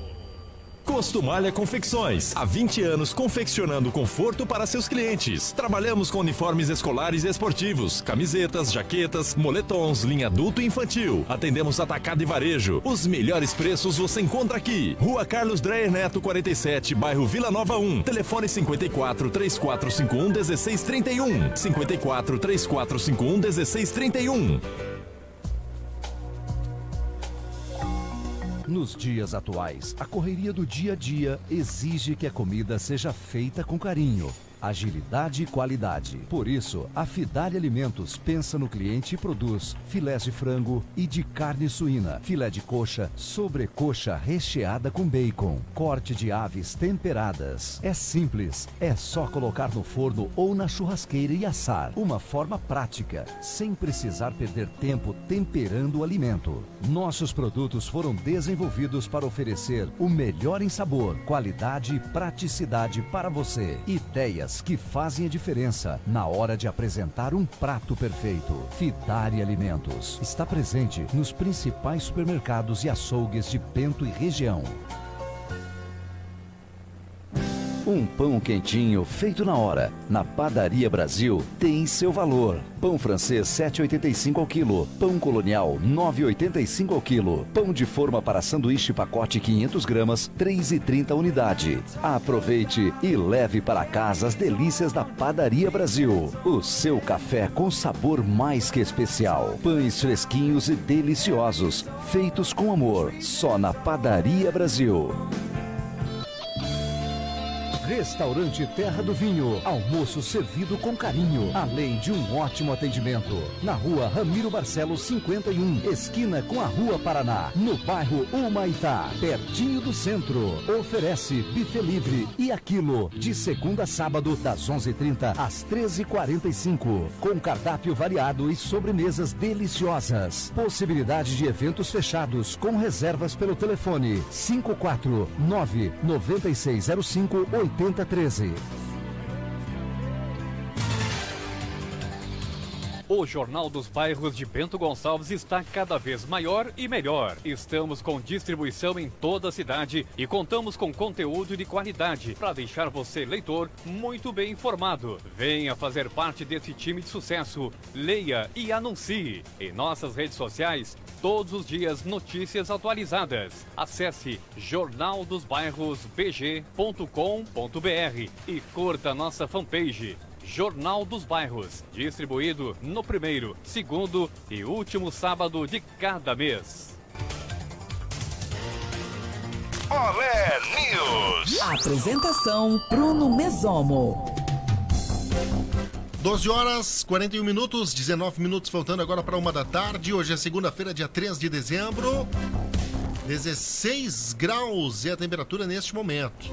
Costumalha Confecções, há 20 anos confeccionando conforto para seus clientes. Trabalhamos com uniformes escolares e esportivos, camisetas, jaquetas, moletons, linha adulto e infantil. Atendemos atacado e varejo. Os melhores preços você encontra aqui. Rua Carlos Dreyer Neto 47, bairro Vila Nova 1. Telefone 54 3451 1631. 54 3451 1631. Nos dias atuais, a correria do dia a dia exige que a comida seja feita com carinho, agilidade e qualidade. Por isso, a Fidalli Alimentos pensa no cliente e produz filés de frango e de carne suína, filé de coxa, sobrecoxa recheada com bacon, corte de aves temperadas. É simples, é só colocar no forno ou na churrasqueira e assar. Uma forma prática, sem precisar perder tempo temperando o alimento. Nossos produtos foram desenvolvidos para oferecer o melhor em sabor, qualidade e praticidade para você. Ideias que fazem a diferença na hora de apresentar um prato perfeito. Fidalli Alimentos está presente nos principais supermercados e açougues de Bento e região. Um pão quentinho feito na hora. Na Padaria Brasil tem seu valor. Pão francês 7,85 ao quilo. Pão colonial 9,85 ao quilo. Pão de forma para sanduíche pacote 500 gramas 3,30 unidade. Aproveite e leve para casa as delícias da Padaria Brasil. O seu café com sabor mais que especial. Pães fresquinhos e deliciosos, feitos com amor. Só na Padaria Brasil. Restaurante Terra do Vinho. Almoço servido com carinho, além de um ótimo atendimento. Na rua Ramiro Barcelos 51, esquina com a Rua Paraná, no bairro Humaitá, pertinho do centro. Oferece buffet livre e aquilo, de segunda a sábado, das 11h30 às 13h45. Com cardápio variado e sobremesas deliciosas. Possibilidade de eventos fechados, com reservas pelo telefone 549-9605-8013. O Jornal dos Bairros de Bento Gonçalves está cada vez maior e melhor. Estamos com distribuição em toda a cidade e contamos com conteúdo de qualidade para deixar você, leitor, muito bem informado. Venha fazer parte desse time de sucesso. Leia e anuncie. Em nossas redes sociais, todos os dias notícias atualizadas. Acesse jornaldosbairrosbg.com.br e curta nossa fanpage. Jornal dos Bairros, distribuído no primeiro, segundo e último sábado de cada mês. Olé News. Apresentação Bruno Mesomo. 12 horas, 41 minutos, 19 minutos faltando agora para 1 da tarde. Hoje é segunda-feira, dia 3 de dezembro. 16 graus é a temperatura neste momento.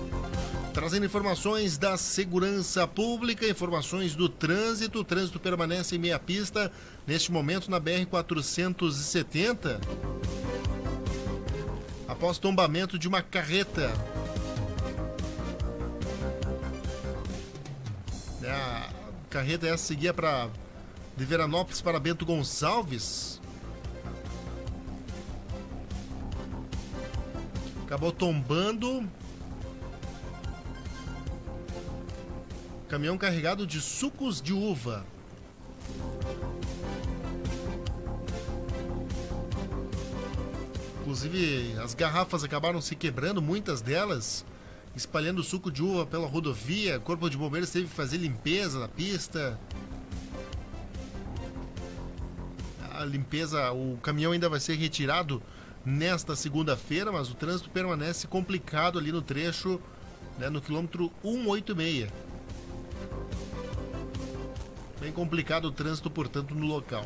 Trazendo informações da segurança pública, informações do trânsito. O trânsito permanece em meia pista neste momento na BR-470. Após tombamento de uma carreta. A carreta essa seguia de Veranópolis para Bento Gonçalves. Acabou tombando. Caminhão carregado de sucos de uva. Inclusive, as garrafas acabaram se quebrando, muitas delas, espalhando suco de uva pela rodovia. O Corpo de Bombeiros teve que fazer limpeza na pista. A limpeza, o caminhão ainda vai ser retirado nesta segunda-feira, mas o trânsito permanece complicado ali no trecho, no quilômetro 186. Bem complicado o trânsito, portanto, no local.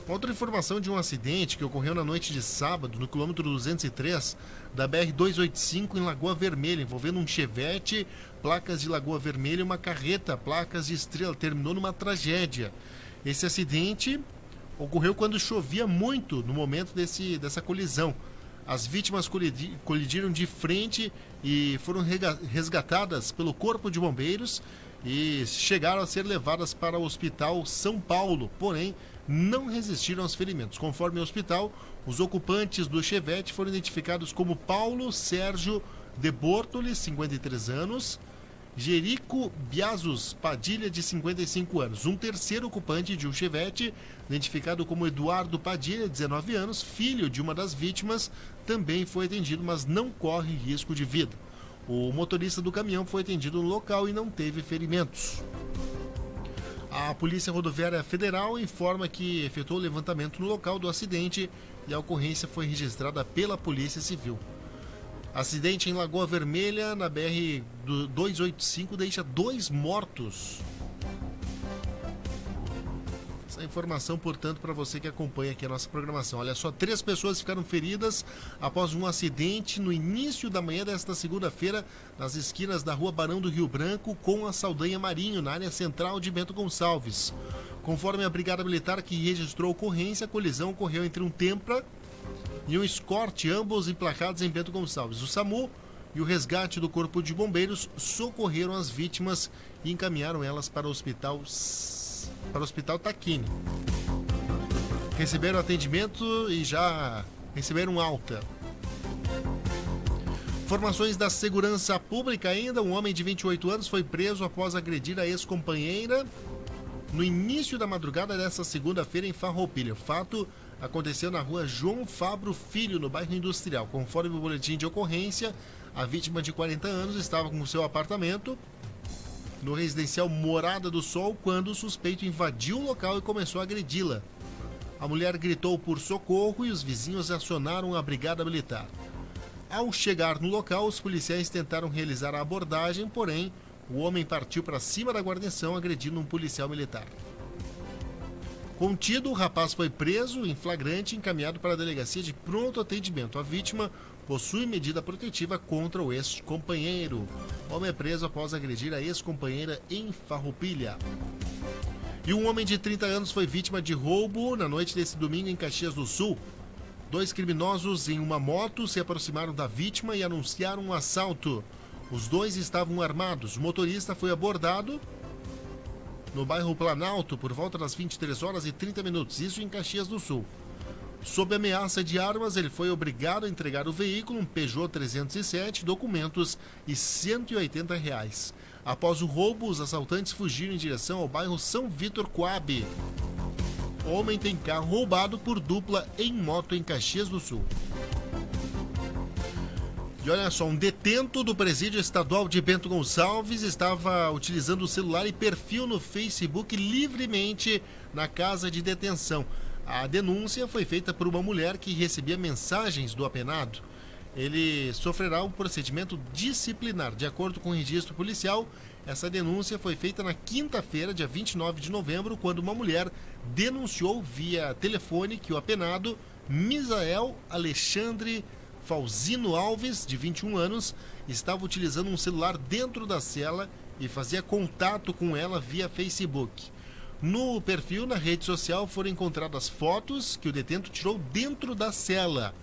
Outra informação de um acidente que ocorreu na noite de sábado, no quilômetro 203 da BR-285 em Lagoa Vermelha, envolvendo um Chevette, placas de Lagoa Vermelha e uma carreta, placas de Estrela. Terminou numa tragédia. Esse acidente ocorreu quando chovia muito no momento dessa colisão. As vítimas colidiram de frente e foram resgatadas pelo Corpo de Bombeiros e chegaram a ser levadas para o Hospital São Paulo, porém não resistiram aos ferimentos. Conforme o hospital, os ocupantes do Chevette foram identificados como Paulo Sérgio de Bortoli, 53 anos, Jerico Biasos Padilha, de 55 anos. Um terceiro ocupante de um Chevette, identificado como Eduardo Padilha, 19 anos, filho de uma das vítimas, também foi atendido, mas não corre risco de vida. O motorista do caminhão foi atendido no local e não teve ferimentos. A Polícia Rodoviária Federal informa que efetuou o levantamento no local do acidente e a ocorrência foi registrada pela Polícia Civil. Acidente em Lagoa Vermelha, na BR-285, deixa 2 mortos. Essa informação, portanto, para você que acompanha aqui a nossa programação. Olha só, 3 pessoas ficaram feridas após um acidente no início da manhã desta segunda-feira, nas esquinas da Rua Barão do Rio Branco com a Saldanha Marinho, na área central de Bento Gonçalves. Conforme a Brigada Militar que registrou a ocorrência, a colisão ocorreu entre um Tempra e um Escort, ambos emplacados em Bento Gonçalves. O SAMU e o resgate do Corpo de Bombeiros socorreram as vítimas e encaminharam elas para o Hospital Taquini. Receberam atendimento e já receberam alta. Informações da segurança pública ainda. Um homem de 28 anos foi preso após agredir a ex-companheira no início da madrugada desta segunda-feira em Farroupilha. O fato aconteceu na rua João Fabro Filho, no bairro Industrial. Conforme o boletim de ocorrência, a vítima de 40 anos estava com o seu apartamento no residencial Morada do Sol quando o suspeito invadiu o local e começou a agredi-la. A mulher gritou por socorro e os vizinhos acionaram a brigada militar. Ao chegar no local, os policiais tentaram realizar a abordagem, porém, o homem partiu para cima da guarnição, agredindo um policial militar. Contido, o rapaz foi preso em flagrante e encaminhado para a delegacia de pronto atendimento. A vítima possui medida protetiva contra o ex-companheiro. O homem é preso após agredir a ex-companheira em Farroupilha. E um homem de 30 anos foi vítima de roubo na noite desse domingo em Caxias do Sul. 2 criminosos em uma moto se aproximaram da vítima e anunciaram um assalto. Os 2 estavam armados. O motorista foi abordado no bairro Planalto por volta das 23h30, isso em Caxias do Sul. Sob ameaça de armas, ele foi obrigado a entregar o veículo, um Peugeot 307, documentos e R$180. Após o roubo, os assaltantes fugiram em direção ao bairro São Vitor Coab. O homem tem carro roubado por dupla em moto em Caxias do Sul. E olha só, um detento do presídio estadual de Bento Gonçalves estava utilizando o celular e perfil no Facebook livremente na casa de detenção. A denúncia foi feita por uma mulher que recebia mensagens do apenado. Ele sofrerá um procedimento disciplinar. De acordo com o registro policial, essa denúncia foi feita na quinta-feira, dia 29 de novembro, quando uma mulher denunciou via telefone que o apenado, Misael Alexandre Falzino Alves, de 21 anos, estava utilizando um celular dentro da cela e fazia contato com ela via Facebook. No perfil, na rede social, foram encontradas fotos que o detento tirou dentro da cela.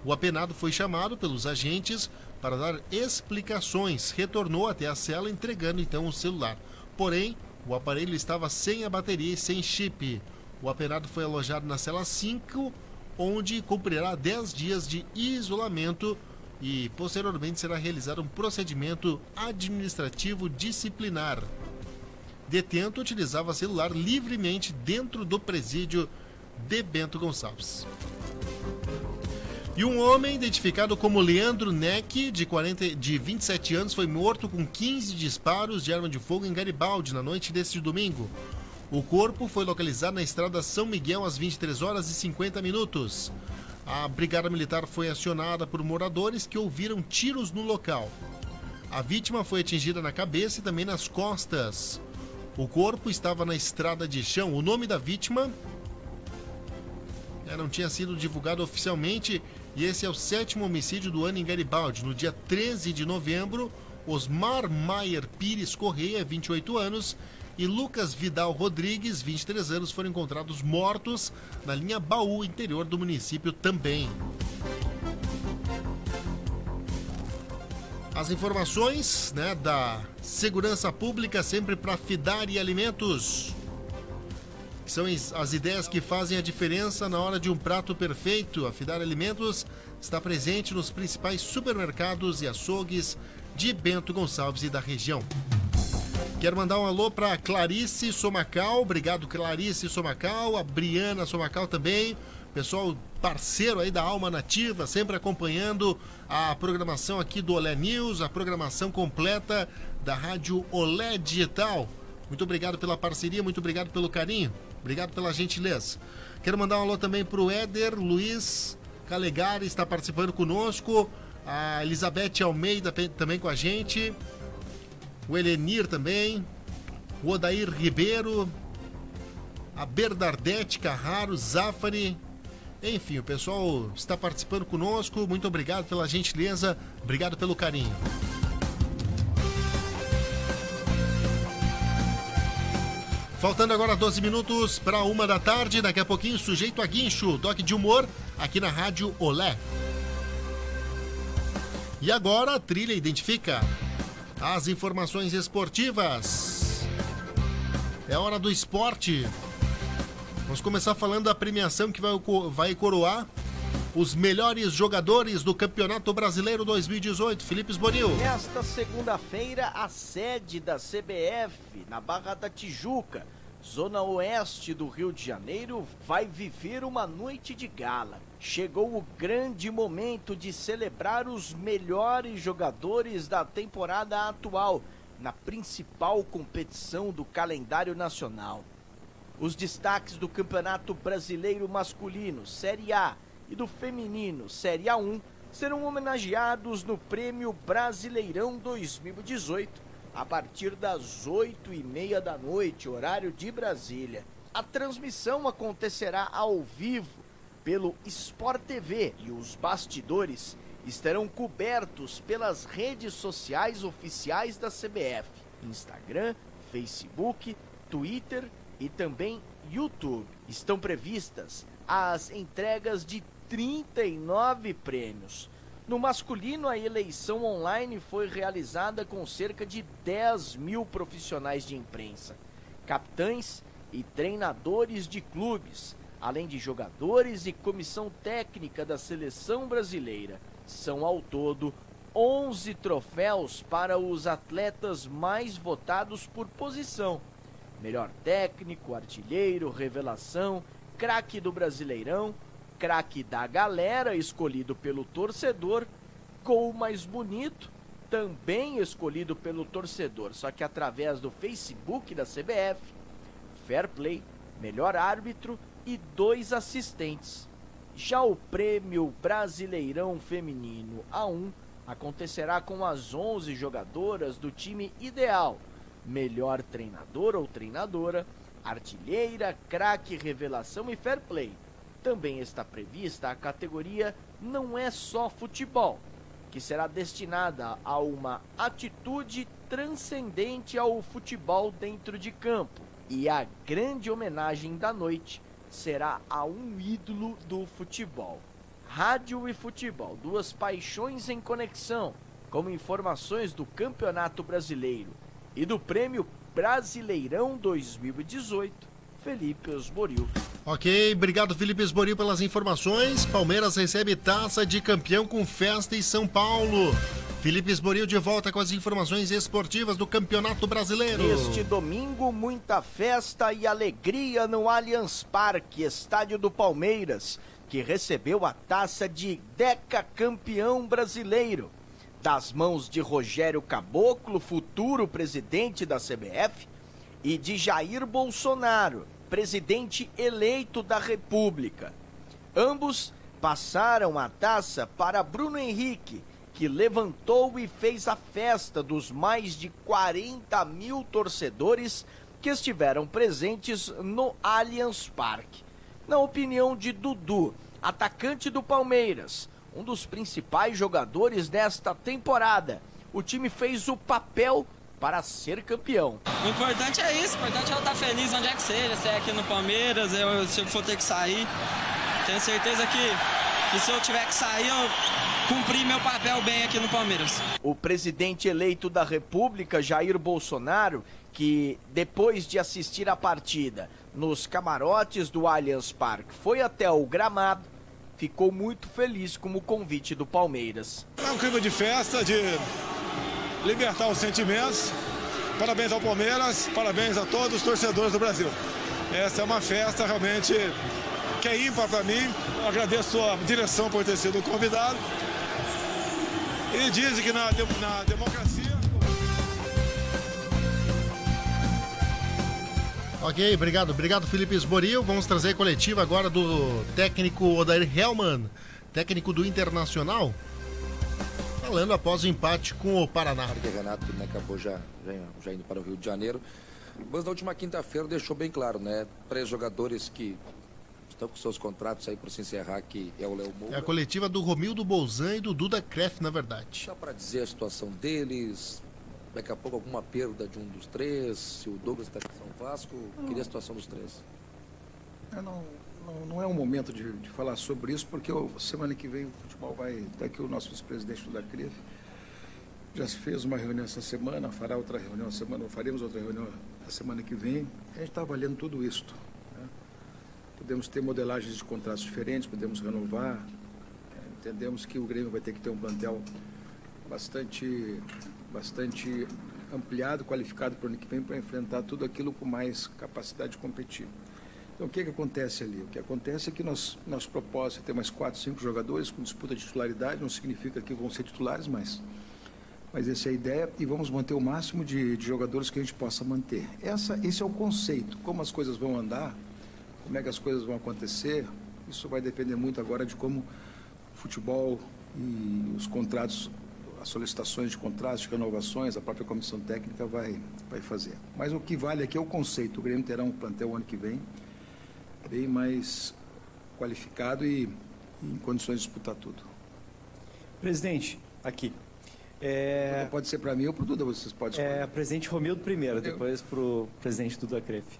O apenado foi chamado pelos agentes para dar explicações. Retornou até a cela, entregando então o celular. Porém, o aparelho estava sem a bateria e sem chip. O apenado foi alojado na cela 5, onde cumprirá 10 dias de isolamento e posteriormente será realizado um procedimento administrativo disciplinar. Detento utilizava celular livremente dentro do presídio de Bento Gonçalves. E um homem identificado como Leandro Neck, de 27 anos, foi morto com 15 disparos de arma de fogo em Garibaldi na noite deste domingo. O corpo foi localizado na estrada São Miguel às 23h50. A brigada militar foi acionada por moradores que ouviram tiros no local. A vítima foi atingida na cabeça e também nas costas. O corpo estava na estrada de chão. O nome da vítima não tinha sido divulgado oficialmente e esse é o 7º homicídio do ano em Garibaldi. No dia 13 de novembro, Osmar Maier Pires Correia, 28 anos, e Lucas Vidal Rodrigues, 23 anos, foram encontrados mortos na linha Baú, interior do município também. As informações da segurança pública sempre para Fidari Alimentos. São as ideias que fazem a diferença na hora de um prato perfeito. A Fidari Alimentos está presente nos principais supermercados e açougues de Bento Gonçalves e da região. Quero mandar um alô para Clarice Somacal. Obrigado, Clarice Somacal. A Briana Somacal também. Pessoal parceiro aí da Alma Nativa, sempre acompanhando a programação aqui do Olé News, a programação completa da Rádio Olé Digital. Muito obrigado pela parceria, muito obrigado pelo carinho, obrigado pela gentileza. Quero mandar um alô também para o Éder Luiz Calegari, está participando conosco, a Elizabeth Almeida também com a gente, o Elenir também, o Odair Ribeiro, a Bernardete Carraro, Zafari. Enfim, o pessoal está participando conosco. Muito obrigado pela gentileza, obrigado pelo carinho. Faltando agora 12 minutos para 1 da tarde, daqui a pouquinho, Sujeito a Guincho, toque de humor, aqui na Rádio Olé. E agora a trilha identifica as informações esportivas. É hora do esporte. Vamos começar falando da premiação que vai coroar os melhores jogadores do Campeonato Brasileiro 2018. Felipe Esboril. Nesta segunda-feira, a sede da CBF, na Barra da Tijuca, zona oeste do Rio de Janeiro, vai viver uma noite de gala. Chegou o grande momento de celebrar os melhores jogadores da temporada atual, na principal competição do calendário nacional. Os destaques do Campeonato Brasileiro Masculino, Série A, e do Feminino, Série A1, serão homenageados no Prêmio Brasileirão 2018, a partir das 8h30 da noite, horário de Brasília. A transmissão acontecerá ao vivo pelo Sport TV e os bastidores estarão cobertos pelas redes sociais oficiais da CBF, Instagram, Facebook, Twitter e também YouTube. Estão previstas as entregas de 39 prêmios. No masculino, a eleição online foi realizada com cerca de 10 mil profissionais de imprensa, capitães e treinadores de clubes, além de jogadores e comissão técnica da seleção brasileira. São ao todo 11 troféus para os atletas mais votados por posição: melhor técnico, artilheiro, revelação, craque do Brasileirão, craque da galera, escolhido pelo torcedor, gol mais bonito, também escolhido pelo torcedor, só que através do Facebook da CBF, fair play, melhor árbitro e 2 assistentes. Já o Prêmio Brasileirão Feminino A1 acontecerá com as 11 jogadoras do time ideal, melhor treinador ou treinadora, artilheira, craque, revelação e fair play. Também está prevista a categoria Não é só futebol, que será destinada a uma atitude transcendente ao futebol dentro de campo. E a grande homenagem da noite será a um ídolo do futebol. Rádio e futebol, 2 paixões em conexão, com informações do Campeonato Brasileiro e do Prêmio Brasileirão 2018. Felipe Esboril. Ok, obrigado Felipe Esboril pelas informações. Palmeiras recebe taça de campeão com festa em São Paulo. Felipe Esboril de volta com as informações esportivas do Campeonato Brasileiro. Este domingo, muita festa e alegria no Allianz Parque, estádio do Palmeiras, que recebeu a taça de decacampeão brasileiro, das mãos de Rogério Caboclo, futuro presidente da CBF, e de Jair Bolsonaro, presidente eleito da República. Ambos passaram a taça para Bruno Henrique, que levantou e fez a festa dos mais de 40 mil torcedores que estiveram presentes no Allianz Parque. Na opinião de Dudu, atacante do Palmeiras, um dos principais jogadores desta temporada, o time fez o papel para ser campeão. O importante é isso, o importante é eu estar feliz onde é que seja, se é aqui no Palmeiras, se eu for ter que sair. Tenho certeza que se eu tiver que sair, eu cumpri meu papel bem aqui no Palmeiras. O presidente eleito da República, Jair Bolsonaro, que depois de assistir a partida nos camarotes do Allianz Parque, foi até o gramado, ficou muito feliz com o convite do Palmeiras. É um clima de festa, de libertar os sentimentos. Parabéns ao Palmeiras, parabéns a todos os torcedores do Brasil. Essa é uma festa realmente que é ímpar para mim. Eu agradeço a direção por ter sido convidado. E dizem que na democracia... Ok, obrigado Felipe Esboril. Vamos trazer a coletiva agora do técnico Odair Hellmann, técnico do Internacional, falando após o empate com o Paraná. O Renato, né, acabou já indo para o Rio de Janeiro, mas na última quinta-feira deixou bem claro, né, 3 jogadores que estão com seus contratos aí para se encerrar, que é o Léo Moura. É a coletiva do Romildo Bolzan e do Duda Kreff, na verdade. Só para dizer a situação deles, daqui a pouco alguma perda de um dos 3, se o Douglas está em São Vasco, queria a situação dos 3. Não é um momento de falar sobre isso, porque semana que vem o futebol vai... Está aqui o nosso vice-presidente do CRIF, já se fez uma reunião essa semana, fará outra reunião faremos outra reunião a semana que vem. A gente está avaliando tudo isso. Né? Podemos ter modelagens de contratos diferentes, podemos renovar, entendemos que o Grêmio vai ter que ter um plantel bastante ampliado, qualificado para o ano que vem, para enfrentar tudo aquilo com mais capacidade de competir. Então, o que acontece ali? O que acontece é que nosso propósito é ter mais 4, 5 jogadores com disputa de titularidade, não significa que vão ser titulares, mas essa é a ideia, e vamos manter o máximo de jogadores que a gente possa manter. Esse é o conceito. Como as coisas vão andar, como é que as coisas vão acontecer, isso vai depender muito agora de como o futebol e os contratos, as solicitações de contratos, de renovações, a própria comissão técnica vai fazer. Mas o que vale aqui é o conceito. O Grêmio terá um plantel ano que vem bem mais qualificado e em condições de disputar tudo. Presidente, aqui. Pode ser para mim ou para o Duda, vocês podem escolher. Presidente Romildo primeiro, depois para o presidente Duda Crefft.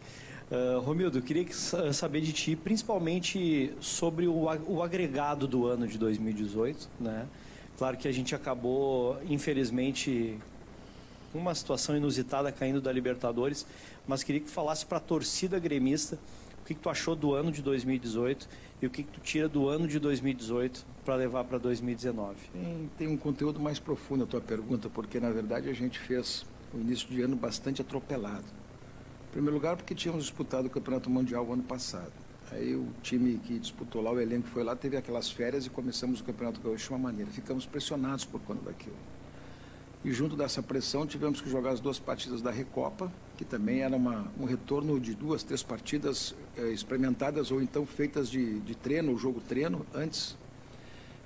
Romildo, eu queria saber de ti, principalmente sobre o agregado do ano de 2018, né? Claro que a gente acabou, infelizmente, com uma situação inusitada caindo da Libertadores, mas queria que falasse para a torcida gremista o que tu achou do ano de 2018 e o que tu tira do ano de 2018 para levar para 2019. Tem um conteúdo mais profundo a tua pergunta, porque na verdade a gente fez o início de ano bastante atropelado. Em primeiro lugar, porque tínhamos disputado o Campeonato Mundial o ano passado. Aí o time que disputou lá, o elenco foi lá, teve aquelas férias e começamos o Campeonato Gaúcho de uma maneira. Ficamos pressionados por conta daquilo. E junto dessa pressão tivemos que jogar as 2 partidas da Recopa, que também era um retorno de 2, 3 partidas experimentadas ou então feitas de treino, o jogo treino, antes.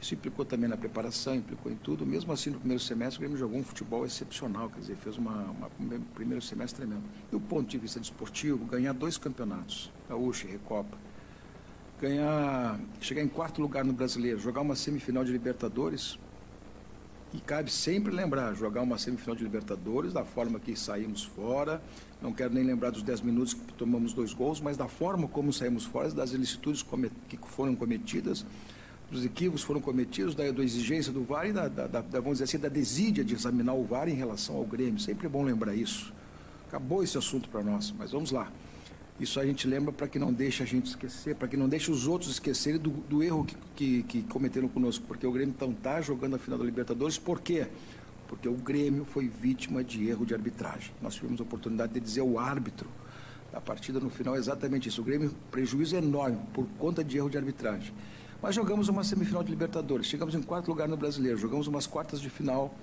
Isso implicou também na preparação, implicou em tudo. Mesmo assim, no primeiro semestre, o Grêmio jogou um futebol excepcional, quer dizer, fez um primeiro semestre tremendo. Do ponto de vista desportivo, ganhar 2 campeonatos, Gaúcho e Recopa, chegar em 4º lugar no Brasileiro, jogar uma semifinal de Libertadores, e cabe sempre lembrar, jogar uma semifinal de Libertadores, da forma que saímos fora, não quero nem lembrar dos 10 minutos que tomamos 2 gols, mas da forma como saímos fora, das ilicitudes que foram cometidas, dos equívocos foram cometidos, da exigência do VAR e vamos dizer assim, da desídia de examinar o VAR em relação ao Grêmio. Sempre é bom lembrar isso. Acabou esse assunto para nós, mas vamos lá. Isso a gente lembra para que não deixe a gente esquecer, para que não deixe os outros esquecerem do erro que cometeram conosco, porque o Grêmio então está jogando a final da Libertadores. Por quê? Porque o Grêmio foi vítima de erro de arbitragem. Nós tivemos a oportunidade de dizer ao árbitro da partida no final exatamente isso. O Grêmio, prejuízo enorme por conta de erro de arbitragem. Mas jogamos uma semifinal de Libertadores, chegamos em 4º lugar no Brasileiro, jogamos umas quartas de final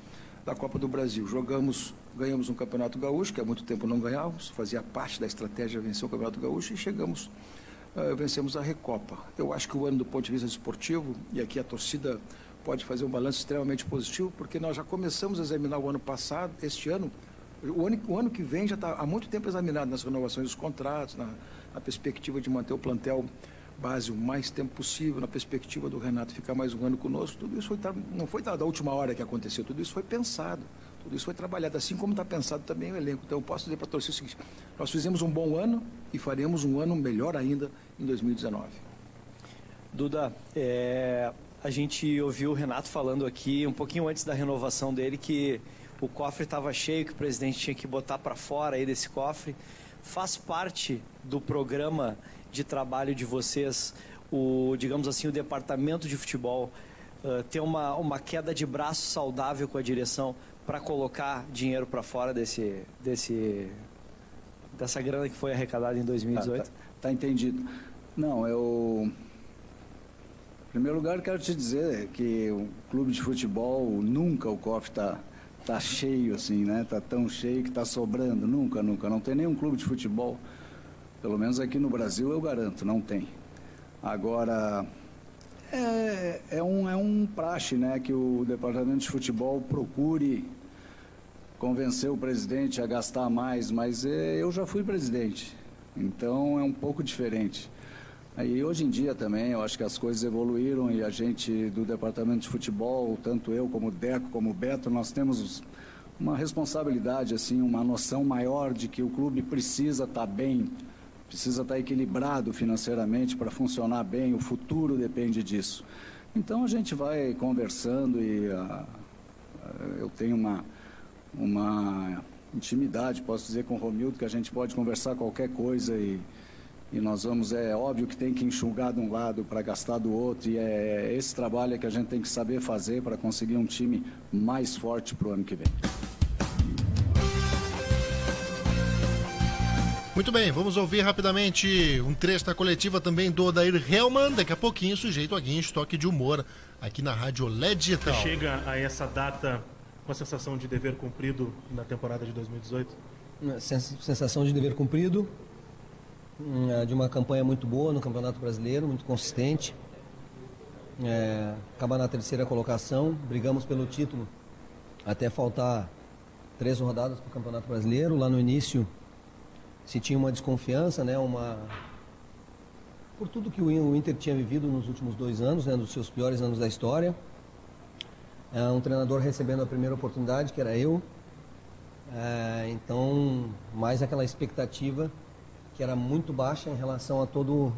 da Copa do Brasil, ganhamos um Campeonato Gaúcho, que há muito tempo não ganhávamos, fazia parte da estratégia vencer o Campeonato Gaúcho, e vencemos a Recopa. Eu acho que o ano, do ponto de vista esportivo, e aqui a torcida pode fazer um balanço extremamente positivo, porque nós já começamos a examinar o ano passado, este ano, o ano que vem já está há muito tempo examinado nas renovações dos contratos, na perspectiva de manter o plantel base o mais tempo possível, na perspectiva do Renato ficar mais um ano conosco. Tudo isso não foi da última hora que aconteceu, tudo isso foi pensado, tudo isso foi trabalhado, assim como está pensado também o elenco. Então eu posso dizer para a torcida o seguinte: nós fizemos um bom ano e faremos um ano melhor ainda em 2019. Duda, a gente ouviu o Renato falando aqui um pouquinho antes da renovação dele que o cofre estava cheio, que o presidente tinha que botar para fora aí desse cofre. Faz parte do programa de trabalho de vocês, digamos assim, o departamento de futebol ter uma queda de braço saudável com a direção para colocar dinheiro para fora dessa grana que foi arrecadada em 2018? Tá entendido. Não, em primeiro lugar, quero te dizer que o clube de futebol, nunca o cofre tá cheio assim, né? Tá tão cheio que tá sobrando, nunca. Não tem nenhum clube de futebol, pelo menos aqui no Brasil eu garanto, não tem. Agora, é um praxe, né, que o departamento de futebol procure convencer o presidente a gastar mais, mas eu já fui presidente, então é um pouco diferente. Aí hoje em dia também eu acho que as coisas evoluíram e a gente do departamento de futebol, tanto eu como o Deco, como o Beto, nós temos uma responsabilidade, assim, uma noção maior de que o clube precisa estar bem, precisa estar equilibrado financeiramente para funcionar bem, o futuro depende disso. Então a gente vai conversando e eu tenho uma intimidade, posso dizer, com o Romildo, que a gente pode conversar qualquer coisa e e nós vamos, é óbvio que tem que enxugar de um lado para gastar do outro, e é esse trabalho que a gente tem que saber fazer para conseguir um time mais forte para o ano que vem. Muito bem, vamos ouvir rapidamente um trecho da coletiva também do Odair Hellmann, daqui a pouquinho sujeito a guincho, toque de humor aqui na Rádio Olé Digital. Você chega a essa data com a sensação de dever cumprido na temporada de 2018? Sensação de dever cumprido, de uma campanha muito boa no Campeonato Brasileiro, muito consistente. Acabar na 3ª colocação, brigamos pelo título até faltar 3 rodadas para o Campeonato Brasileiro. Lá no início se tinha uma desconfiança, né, por tudo que o Inter tinha vivido nos últimos 2 anos, né, nos seus piores anos da história. Um treinador recebendo a primeira oportunidade, que era eu. Então, mais aquela expectativa que era muito baixa em relação a todo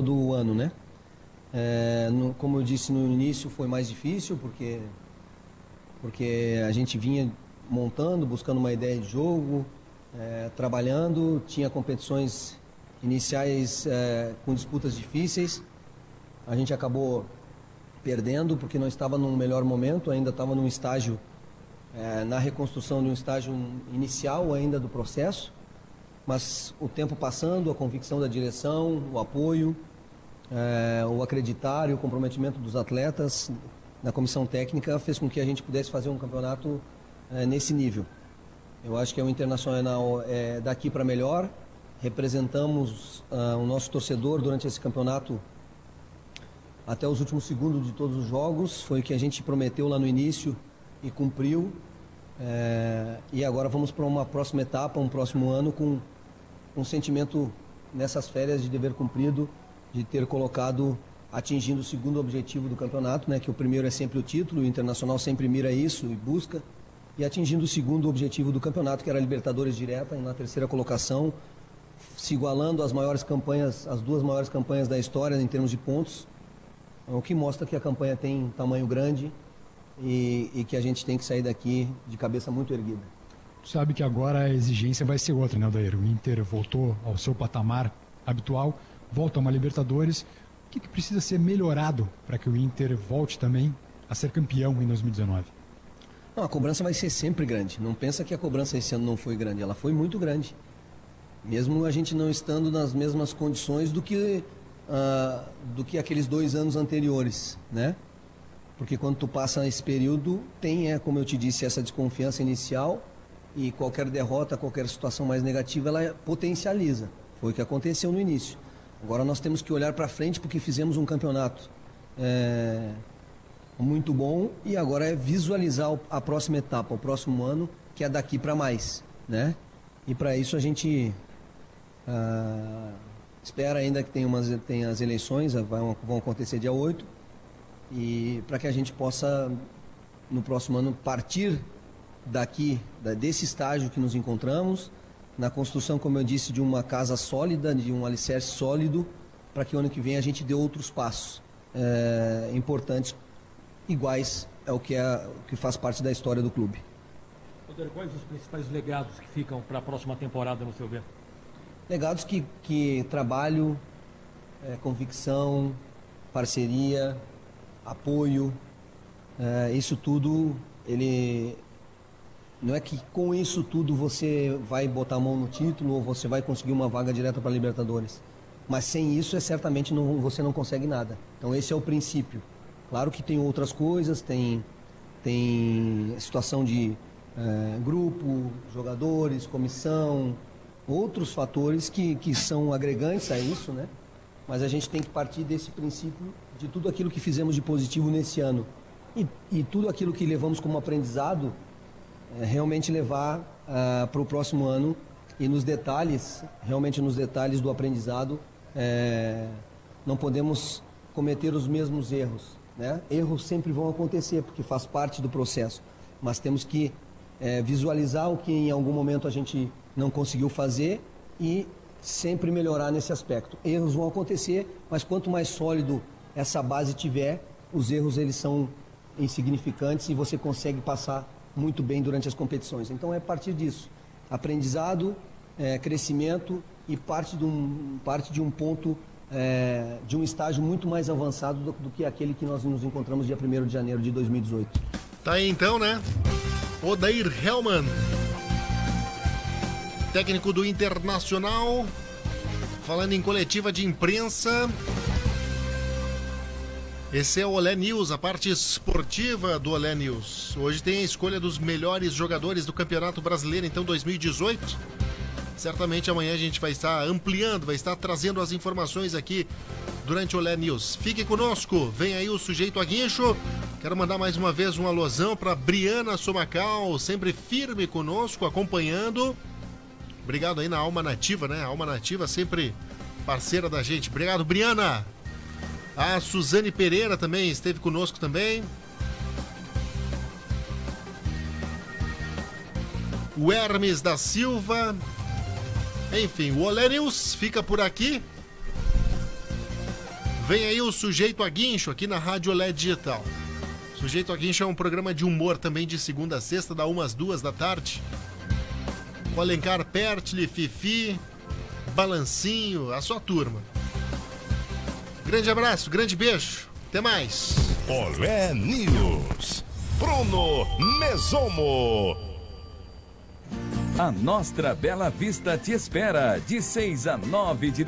o ano, né? Como eu disse no início, foi mais difícil porque a gente vinha montando, buscando uma ideia de jogo, trabalhando, tinha competições iniciais com disputas difíceis. A gente acabou perdendo porque não estava num melhor momento, ainda estava num estágio, na reconstrução de um estágio inicial ainda do processo. Mas o tempo passando, a convicção da direção, o apoio, o acreditar e o comprometimento dos atletas na comissão técnica fez com que a gente pudesse fazer um campeonato nesse nível. Eu acho que o Internacional é daqui para melhor. Representamos o nosso torcedor durante esse campeonato até os últimos segundos de todos os jogos. Foi o que a gente prometeu lá no início e cumpriu. E agora vamos para uma próxima etapa, um próximo ano com um sentimento nessas férias de dever cumprido, de ter atingindo o 2º objetivo do campeonato, né, que o primeiro é sempre o título, o Internacional sempre mira isso e busca, e atingindo o 2º objetivo do campeonato, que era a Libertadores direta, na 3ª colocação, se igualando às 2 maiores campanhas da história em termos de pontos, o que mostra que a campanha tem um tamanho grande e que a gente tem que sair daqui de cabeça muito erguida. Tu sabe que agora a exigência vai ser outra, né, Odair? O Inter voltou ao seu patamar habitual, volta a uma Libertadores. O que precisa ser melhorado para que o Inter volte também a ser campeão em 2019? Não, a cobrança vai ser sempre grande. Não pensa que a cobrança esse ano não foi grande. Ela foi muito grande. Mesmo a gente não estando nas mesmas condições do que aqueles 2 anos anteriores, né? Porque quando tu passa esse período, tem, como eu te disse, essa desconfiança inicial, e qualquer derrota, qualquer situação mais negativa, ela potencializa. Foi o que aconteceu no início. Agora nós temos que olhar para frente, porque fizemos um campeonato muito bom, e agora é visualizar a próxima etapa, o próximo ano, que é daqui para mais, né? E para isso a gente espera ainda que tem as eleições, vão acontecer dia 8, e para que a gente possa, no próximo ano, partir desse estágio que nos encontramos, na construção, como eu disse, de uma casa sólida, de um alicerce sólido, para que o ano que vem a gente dê outros passos importantes, iguais ao que faz parte da história do clube. Quais os principais legados que ficam para a próxima temporada, no seu ver? Legados que trabalho, convicção, parceria, apoio, isso tudo, não é que com isso tudo você vai botar a mão no título ou você vai conseguir uma vaga direta para a Libertadores. Mas sem isso, certamente você não consegue nada. Então esse é o princípio. Claro que tem outras coisas, tem situação de grupo, jogadores, comissão, outros fatores que são agregantes a isso, né? Mas a gente tem que partir desse princípio de tudo aquilo que fizemos de positivo nesse ano e tudo aquilo que levamos como aprendizado, realmente levar para o próximo ano, e realmente nos detalhes do aprendizado, não podemos cometer os mesmos erros, né? Erros sempre vão acontecer porque faz parte do processo, mas temos que visualizar o que em algum momento a gente não conseguiu fazer e sempre melhorar nesse aspecto. Erros vão acontecer, mas quanto mais sólido essa base tiver, os erros eles são insignificantes e você consegue passar muito bem durante as competições. Então é a partir disso, aprendizado, crescimento e parte de um ponto, de um estágio muito mais avançado do que aquele que nós nos encontramos dia 1º de janeiro de 2018. Tá aí então, né? Odair Hellmann, técnico do Internacional, falando em coletiva de imprensa. Esse é o Olé News, a parte esportiva do Olé News. Hoje tem a escolha dos melhores jogadores do Campeonato Brasileiro, então 2018. Certamente amanhã a gente vai estar ampliando, vai estar trazendo as informações aqui durante o Olé News. Fique conosco, vem aí o Sujeito a Guincho. Quero mandar mais uma vez um alôzão para Briana Somacal, sempre firme conosco, acompanhando. Obrigado aí na Alma Nativa, né? A Alma Nativa sempre parceira da gente. Obrigado, Briana. A Suzane Pereira também esteve conosco também. O Hermes da Silva. Enfim, o Olé News fica por aqui. Vem aí o Sujeito a Guincho aqui na Rádio Olé Digital. Sujeito a Guincho é um programa de humor também de segunda a sexta, da 1 às 2 da tarde. Com Alencar Pertli, Fifi, Balancinho, a sua turma. Grande abraço, grande beijo. Até mais. Olé News. Bruno Mesomo. A Nostra Bela Vista te espera de 6 a 9 de